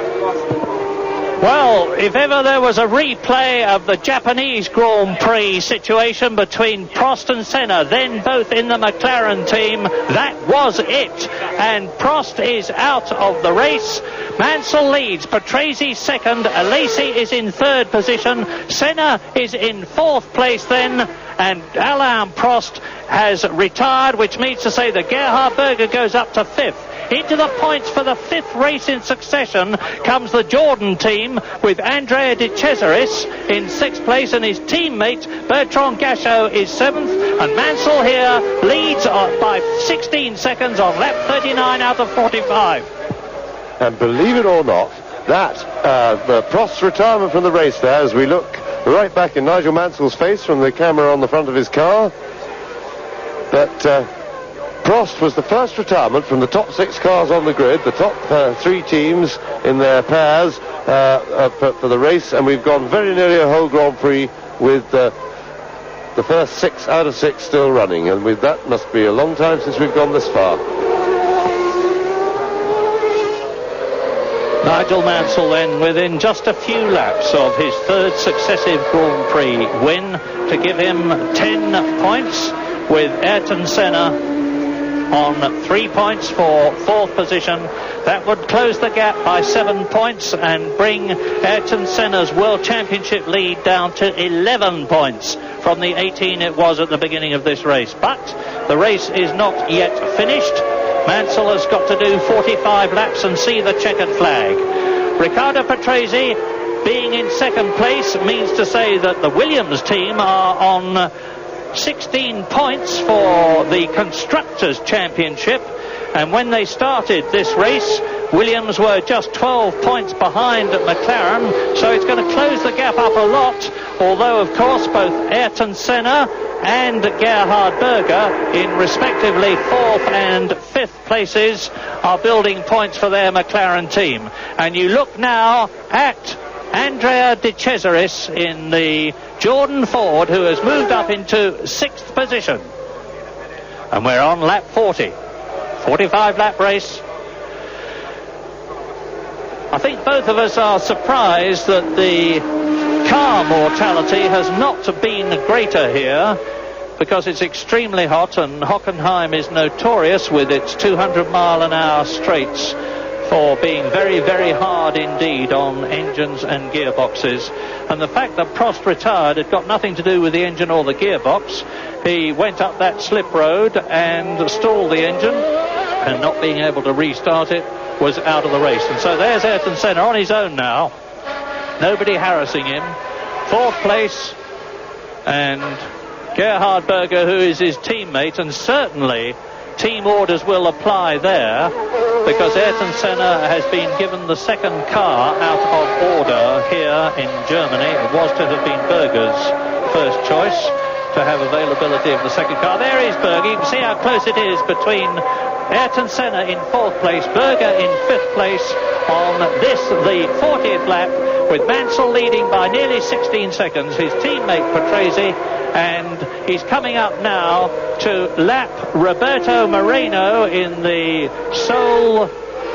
Well, if ever there was a replay of the Japanese Grand Prix situation between Prost and Senna, then both in the McLaren team, that was it. And Prost is out of the race. Mansell leads, Patrese 2nd, Alesi is in 3rd position, Senna is in 4th place then, and Alain Prost has retired, which means to say that Gerhard Berger goes up to 5th. Into the points for the 5th race in succession comes the Jordan team with Andrea De Cesaris in 6th place, and his teammate Bertrand Gachot is 7th, and Mansell here leads by 16 seconds on lap 39 out of 45. And believe it or not, that Prost's retirement from the race there, as we look right back in Nigel Mansell's face from the camera on the front of his car, that Prost was the first retirement from the top 6 cars on the grid, the top 3 teams in their pairs for the race, and we've gone very nearly a whole Grand Prix with the first 6 out of 6 still running, and with that must be a long time since we've gone this far. Nigel Mansell then within just a few laps of his 3rd successive Grand Prix win to give him 10 points, with Ayrton Senna on 3 points for 4th position. That would close the gap by 7 points and bring Ayrton Senna's World Championship lead down to 11 points from the 18 it was at the beginning of this race. But the race is not yet finished. Mansell has got to do 45 laps and see the checkered flag. Riccardo Patrese being in 2nd place means to say that the Williams team are on 16 points for the Constructors' Championship, and when they started this race, Williams were just 12 points behind McLaren, so it's going to close the gap up a lot, although of course both Ayrton Senna and Gerhard Berger in respectively 4th and 5th places are building points for their McLaren team. And you look now at Andrea De Cesaris in the Jordan Ford, who has moved up into 6th position. And we're on lap 40. 45 lap race. I think both of us are surprised that the car mortality has not been greater here, because it's extremely hot, and Hockenheim is notorious with its 200-mile-an-hour straights for being very, very hard indeed on engines and gearboxes. And the fact that Prost retired had got nothing to do with the engine or the gearbox. He went up that slip road and stalled the engine, and not being able to restart it was out of the race. And so there's Ayrton Senna on his own now, nobody harassing him. 4th place, and Gerhard Berger, who is his teammate, and certainly team orders will apply there, because Ayrton Senna has been given the 2nd car out of order here in Germany. It was to have been Berger's first choice to have availability of the 2nd car. There is Berger. You can see how close it is between Ayrton Senna in 4th place, Berger in 5th place on this, the 40th lap, with Mansell leading by nearly 16 seconds, his teammate Patrese, and he's coming up now to lap Roberto Moreno in the Sol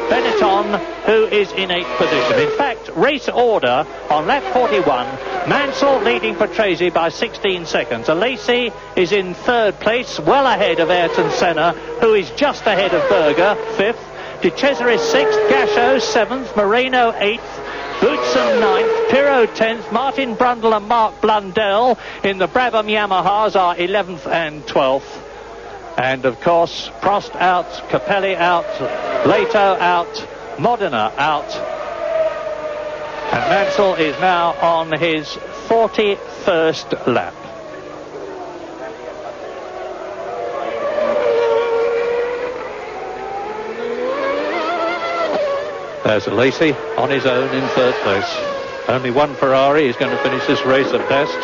Benetton, who is in 8th position. In fact, race order on lap 41, Mansell leading Patrese by 16 seconds. Alesi is in 3rd place, well ahead of Ayrton Senna, who is just ahead of Berger, 5th. De Cesaris 6th, Gachot 7th, Moreno 8th, Boutsen 9th, Pirot 10th, Martin Brundle and Mark Blundell in the Brabham Yamahas are 11th and 12th. And of course, Prost out, Capelli out, Leto out, Modena out. And Mansell is now on his 41st lap. There's Alesi on his own in 3rd place. Only one Ferrari is going to finish this race at best.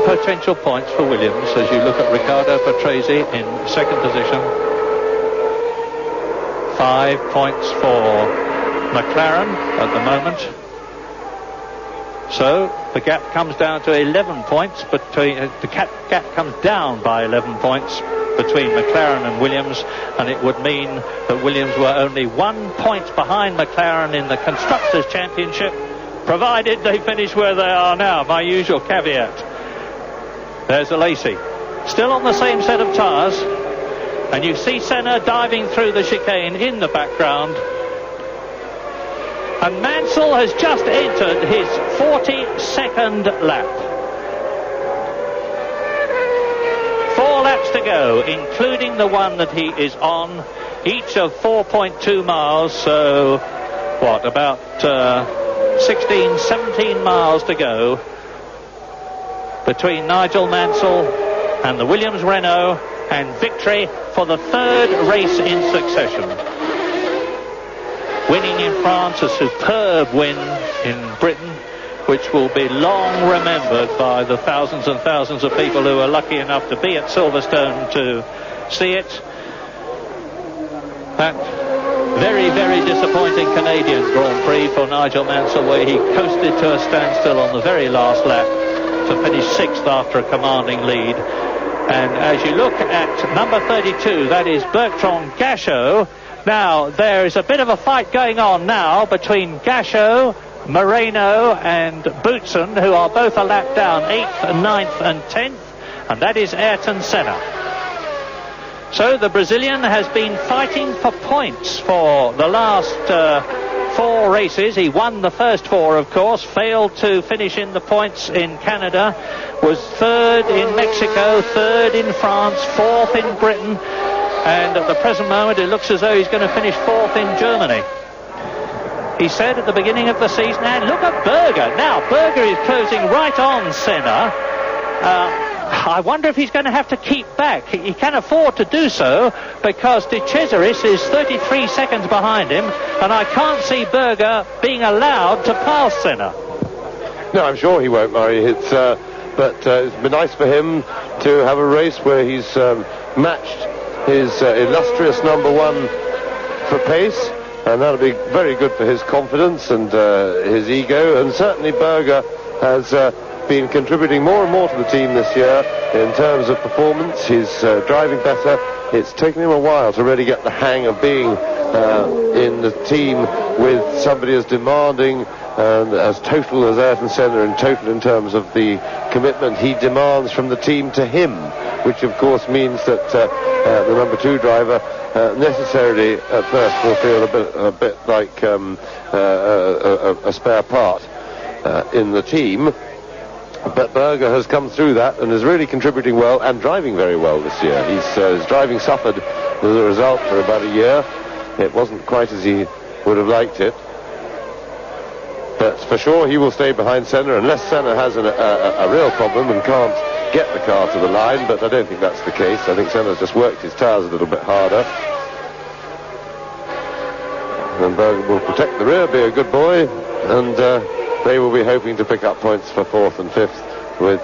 Potential points for Williams as you look at Riccardo Patrese in 2nd position. 5 points for McLaren at the moment. So the gap comes down to 11 points between the gap comes down by 11 points between McLaren and Williams, and it would mean that Williams were only 1 point behind McLaren in the Constructors' Championship, provided they finish where they are now, my usual caveat. There's Alesi, still on the same set of tyres, and you see Senna diving through the chicane in the background. And Mansell has just entered his 42nd lap. laps to go, including the one that he is on, each of 4.2 miles, so what, about 16, 17 miles to go between Nigel Mansell and the Williams Renault, and victory for the third race in succession. Winning in France, a superb win in Britain, which will be long remembered by the thousands and thousands of people who are lucky enough to be at Silverstone to see it. That very, very disappointing Canadian Grand Prix for Nigel Mansell, where he coasted to a standstill on the very last lap to finish 6th after a commanding lead. And as you look at number 32, that is Bertrand Gachot. Now, there is a bit of a fight going on now between Gachot, Moreno and Boutsen, who are both a lap down, 8th, 9th and 10th, and that is Ayrton Senna. So the Brazilian has been fighting for points for the last 4 races. He won the first 4, of course, failed to finish in the points in Canada, was 3rd in Mexico, 3rd in France, 4th in Britain, and at the present moment it looks as though he's going to finish 4th in Germany. He said at the beginning of the season, and look at Berger. Now, Berger is closing right on Senna. I wonder if he's going to have to keep back. He can afford to do so because De Cesaris is 33 seconds behind him, and I can't see Berger being allowed to pass Senna. No, I'm sure he won't, Murray. But it's been nice for him to have a race where he's matched his illustrious number 1 for pace, and that'll be very good for his confidence and his ego. And certainly Berger has been contributing more and more to the team this year in terms of performance. He's driving better. It's taken him a while to really get the hang of being in the team with somebody as demanding and as total as Ayrton Senna, and total in terms of the commitment he demands from the team to him, which of course means that the number 2 driver necessarily at first will feel a bit like a spare part in the team. But Berger has come through that and is really contributing well and driving very well this year. His driving suffered as a result for about a year. It wasn't quite as he would have liked it. But for sure he will stay behind Senna unless Senna has a real problem and can't get the car to the line, but I don't think that's the case. I think Senna's just worked his tyres a little bit harder. And Berger will protect the rear, be a good boy, and they will be hoping to pick up points for 4th and 5th, with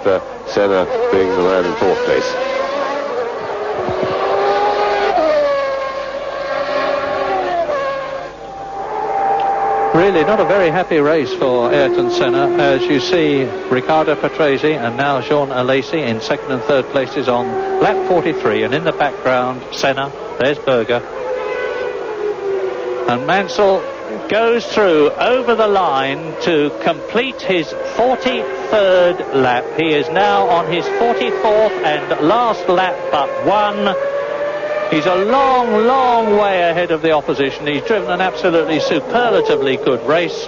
Senna being the man in 4th place. Really not a very happy race for Ayrton Senna, as you see Riccardo Patrese and now Jean Alesi in 2nd and 3rd places on lap 43, and in the background Senna, there's Berger, and Mansell goes through over the line to complete his 43rd lap. He is now on his 44th and last lap but 1. He's a long, long way ahead of the opposition. He's driven an absolutely superlatively good race.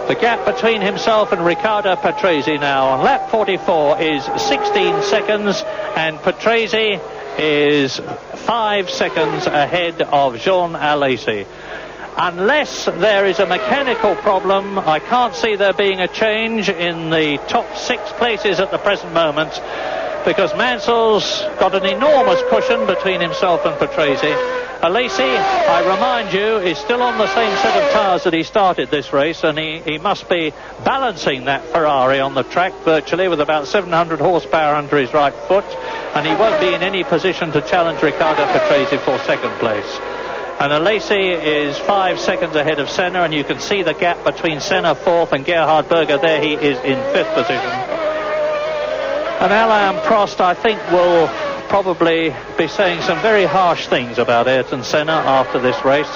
The gap between himself and Riccardo Patrese now on lap 44 is 16 seconds, and Patrese is 5 seconds ahead of Jean Alesi. Unless there is a mechanical problem, I can't see there being a change in the top 6 places at the present moment, because Mansell's got an enormous cushion between himself and Patrese. Alesi, I remind you, is still on the same set of tyres that he started this race, and he must be balancing that Ferrari on the track virtually with about 700 horsepower under his right foot, and he won't be in any position to challenge Riccardo Patrese for 2nd place. And Alesi is 5 seconds ahead of Senna, and you can see the gap between Senna 4th and Gerhard Berger. There he is in 5th position. And Alain Prost, I think, will probably be saying some very harsh things about Ayrton Senna after this race.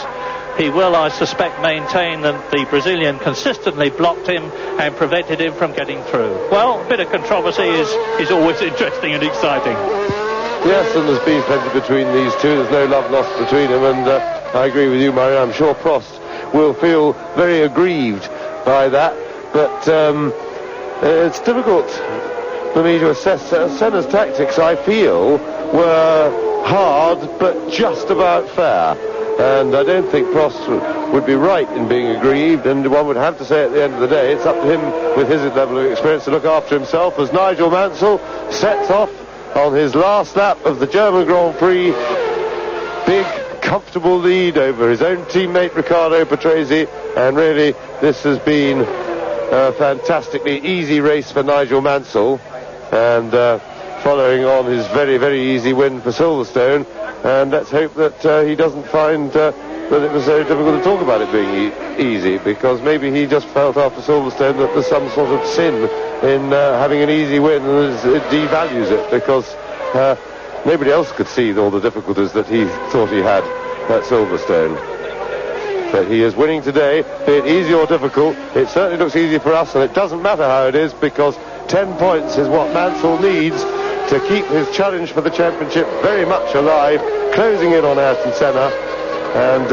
He will, I suspect, maintain that the Brazilian consistently blocked him and prevented him from getting through. Well, a bit of controversy is always interesting and exciting. Yes, and there's been plenty between these two. There's no love lost between them, and I agree with you, Murray. I'm sure Prost will feel very aggrieved by that, but it's difficult for me to assess. Senna's tactics, I feel, were hard but just about fair. And I don't think Prost would be right in being aggrieved, and one would have to say at the end of the day, it's up to him with his level of experience to look after himself as Nigel Mansell sets off on his last lap of the German Grand Prix. Big, comfortable lead over his own teammate Riccardo Patrese, and really this has been a fantastically easy race for Nigel Mansell, and following on his very, very easy win for Silverstone. And let's hope that he doesn't find that it was so difficult to talk about it being easy, because maybe he just felt after Silverstone that there's some sort of sin in having an easy win, and it devalues it, because nobody else could see all the difficulties that he thought he had at Silverstone. But he is winning today, be it easy or difficult. It certainly looks easy for us, and it doesn't matter how it is, because 10 points is what Mansell needs to keep his challenge for the championship very much alive, closing in on Ayrton Senna. And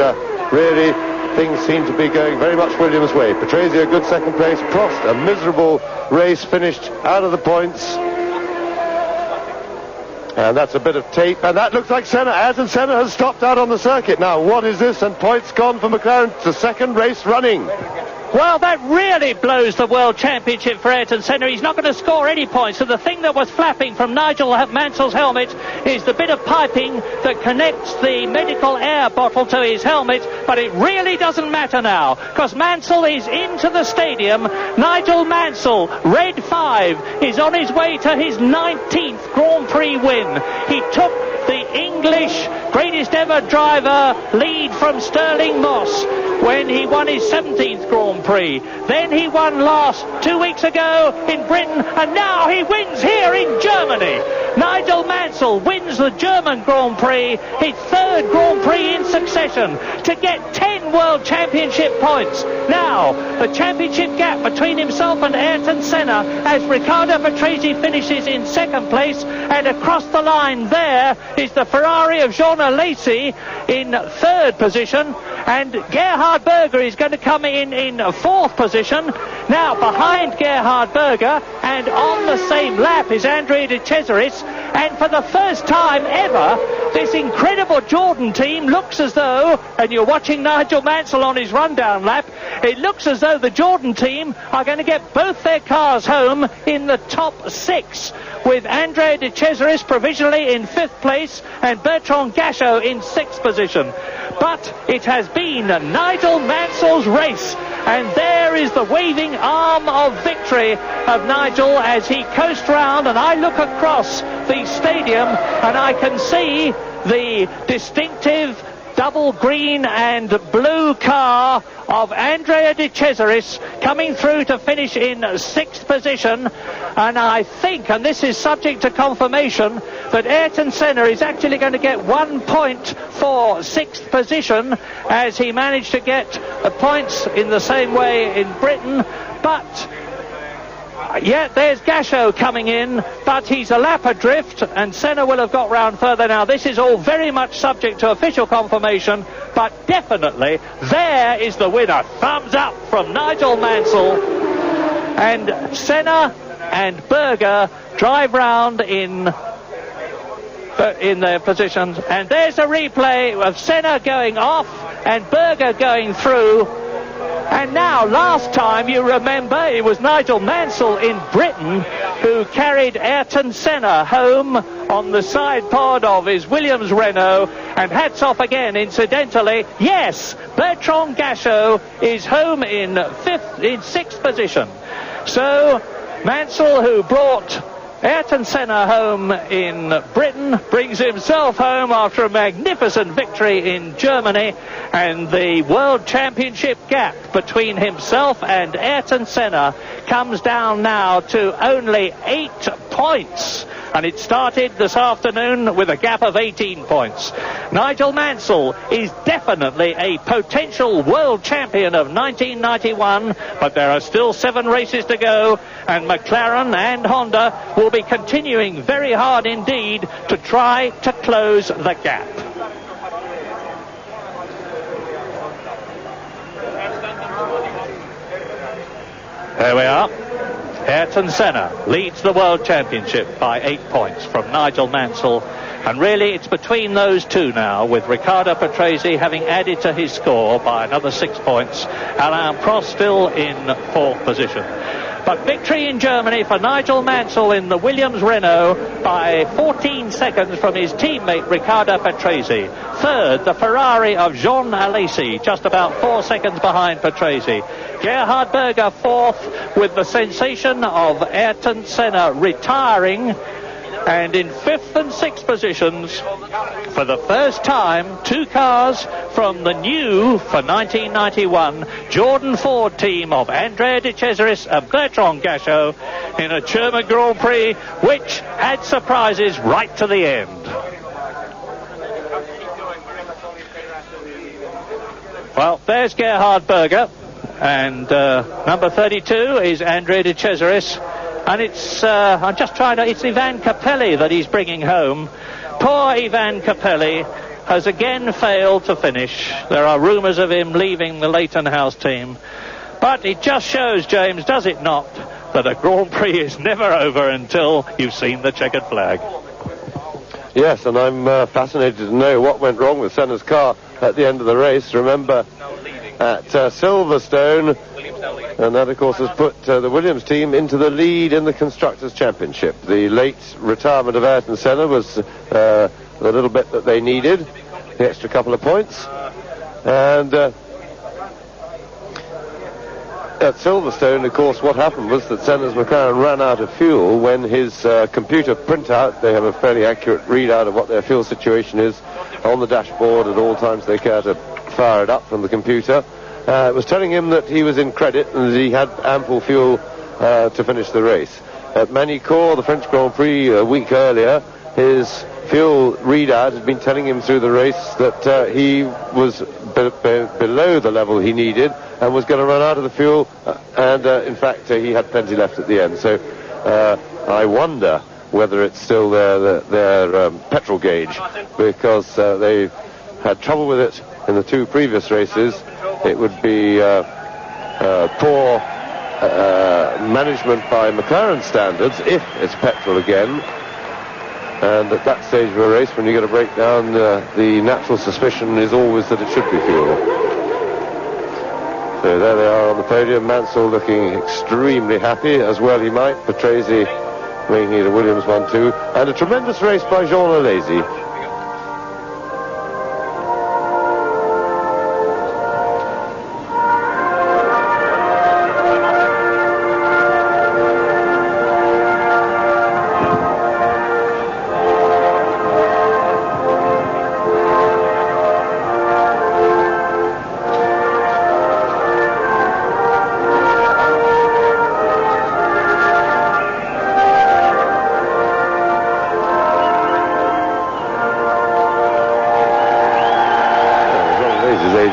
really, things seem to be going very much Williams' way. Patrese a good second place, Prost a miserable race, finished out of the points. And that's a bit of tape, and that looks like Senna. Ayrton Senna has stopped out on the circuit. Now, what is this? And points gone for McLaren. It's the second race running. Well, that really blows the World Championship for Ayrton Senna. He's not going to score any points. So the thing that was flapping from Nigel Mansell's helmet is the bit of piping that connects the medical air bottle to his helmet. But it really doesn't matter now, because Mansell is into the stadium. Nigel Mansell, red 5, is on his way to his 19th Grand Prix win. He took the English greatest ever driver lead from Stirling Moss when he won his 17th Grand Prix. Then he won 2 weeks ago in Britain, and now he wins here in Germany. Nigel Mansell wins the German Grand Prix, his third Grand Prix in succession, to get 10 World Championship points. Now, the championship gap between himself and Ayrton Senna as Riccardo Patrese finishes in second place, and across the line there is the Ferrari of Jean Alesi in third position, and Gerhard Berger is going to come in fourth position. Now, behind Gerhard Berger and on the same lap is Andrea de Cesaris, and for the first time ever, this incredible Jordan team looks as though, and you're watching Nigel Mansell on his rundown lap, it looks as though the Jordan team are going to get both their cars home in the top 6, with Andrea de Cesaris provisionally in 5th place and Bertrand Gachot in 6th position. But it has been Nigel Mansell's race, and there is the waving arm of victory of Nigel as he coasts round, and I look across the stadium and I can see the distinctive double green and blue car of Andrea de Cesaris coming through to finish in 6th position. And I think, and this is subject to confirmation, that Ayrton Senna is actually going to get 1 point for 6th position, as he managed to get points in the same way in Britain. But yeah, there's Gachot coming in, but he's a lap adrift, and Senna will have got round further. Now, this is all very much subject to official confirmation, but definitely there is the winner. Thumbs up from Nigel Mansell. And Senna and Berger drive round in their positions, and there's a replay of Senna going off and Berger going through. And now, last time, you remember, it was Nigel Mansell in Britain who carried Ayrton Senna home on the side pod of his Williams Renault. And hats off again, incidentally. Yes, Bertrand Gachot is home in 6th position. So, Mansell, who brought Ayrton Senna home in Britain, brings himself home after a magnificent victory in Germany, and the World Championship gap between himself and Ayrton Senna comes down now to only 8 points. And it started this afternoon with a gap of 18 points. Nigel Mansell is definitely a potential world champion of 1991, but there are still 7 races to go, and McLaren and Honda will be continuing very hard indeed to try to close the gap. There we are. Ayrton Senna leads the World Championship by 8 points from Nigel Mansell. And really, it's between those two now, with Riccardo Patrese having added to his score by another 6 points. Alain Prost still in 4th position. But victory in Germany for Nigel Mansell in the Williams Renault by 14 seconds from his teammate Riccardo Patrese. 3rd, the Ferrari of Jean Alesi, just about 4 seconds behind Patrese. Gerhard Berger 4th, with the sensation of Ayrton Senna retiring. And in 5th and 6th positions, for the first time, 2 cars from the new, for 1991, Jordan Ford team of Andrea De Cesaris and Bertrand Gachot in a German Grand Prix which had surprises right to the end. Well, there's Gerhard Berger, and number 32 is Andrea De Cesaris. And it's, it's Ivan Capelli that he's bringing home. Poor Ivan Capelli has again failed to finish. There are rumours of him leaving the Leighton House team. But it just shows, James, does it not, that a Grand Prix is never over until you've seen the checkered flag. Yes, and I'm fascinated to know what went wrong with Senna's car at the end of the race. Remember, at Silverstone, and that, of course, has put the Williams team into the lead in the Constructors' Championship. The late retirement of Ayrton Senna was the little bit that they needed, the extra couple of points. And at Silverstone, of course, what happened was that Senna's McLaren ran out of fuel when his computer printout, they have a fairly accurate readout of what their fuel situation is on the dashboard at all times they care to fire it up from the computer. It was telling him that he was in credit and that he had ample fuel to finish the race. At Manicourt, the French Grand Prix, a week earlier, his fuel readout had been telling him through the race that he was below the level he needed and was going to run out of the fuel, and in fact he had plenty left at the end. So I wonder whether it's still their petrol gauge, because they've had trouble with it in the 2 previous races. It would be poor management by McLaren standards if it's petrol again. And at that stage of a race, when you get a breakdown, the natural suspicion is always that it should be fuel. So there they are on the podium. Mansell looking extremely happy, as well he might. Patrese making it a Williams 1-2. And a tremendous race by Jean Alesi.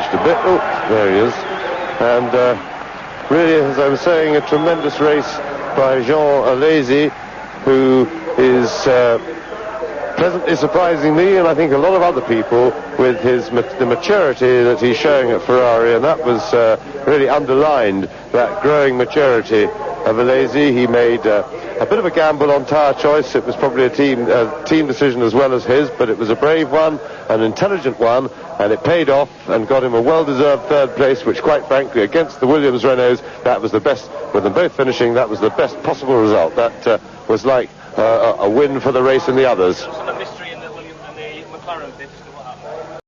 A bit. Oh, there he is. And really, as I was saying, a tremendous race by Jean Alesi, who is pleasantly surprising me, and I think a lot of other people, with the maturity that he's showing at Ferrari, and that was really underlined, that growing maturity of Alesi. He made a bit of a gamble on tyre choice. It was probably a team decision as well as his, but it was a brave one, an intelligent one, and it paid off and got him a well-deserved 3rd place, which, quite frankly, against the Williams Renaults, that was the best, with them both finishing, that was the best possible result. That was like a win for the race and the others.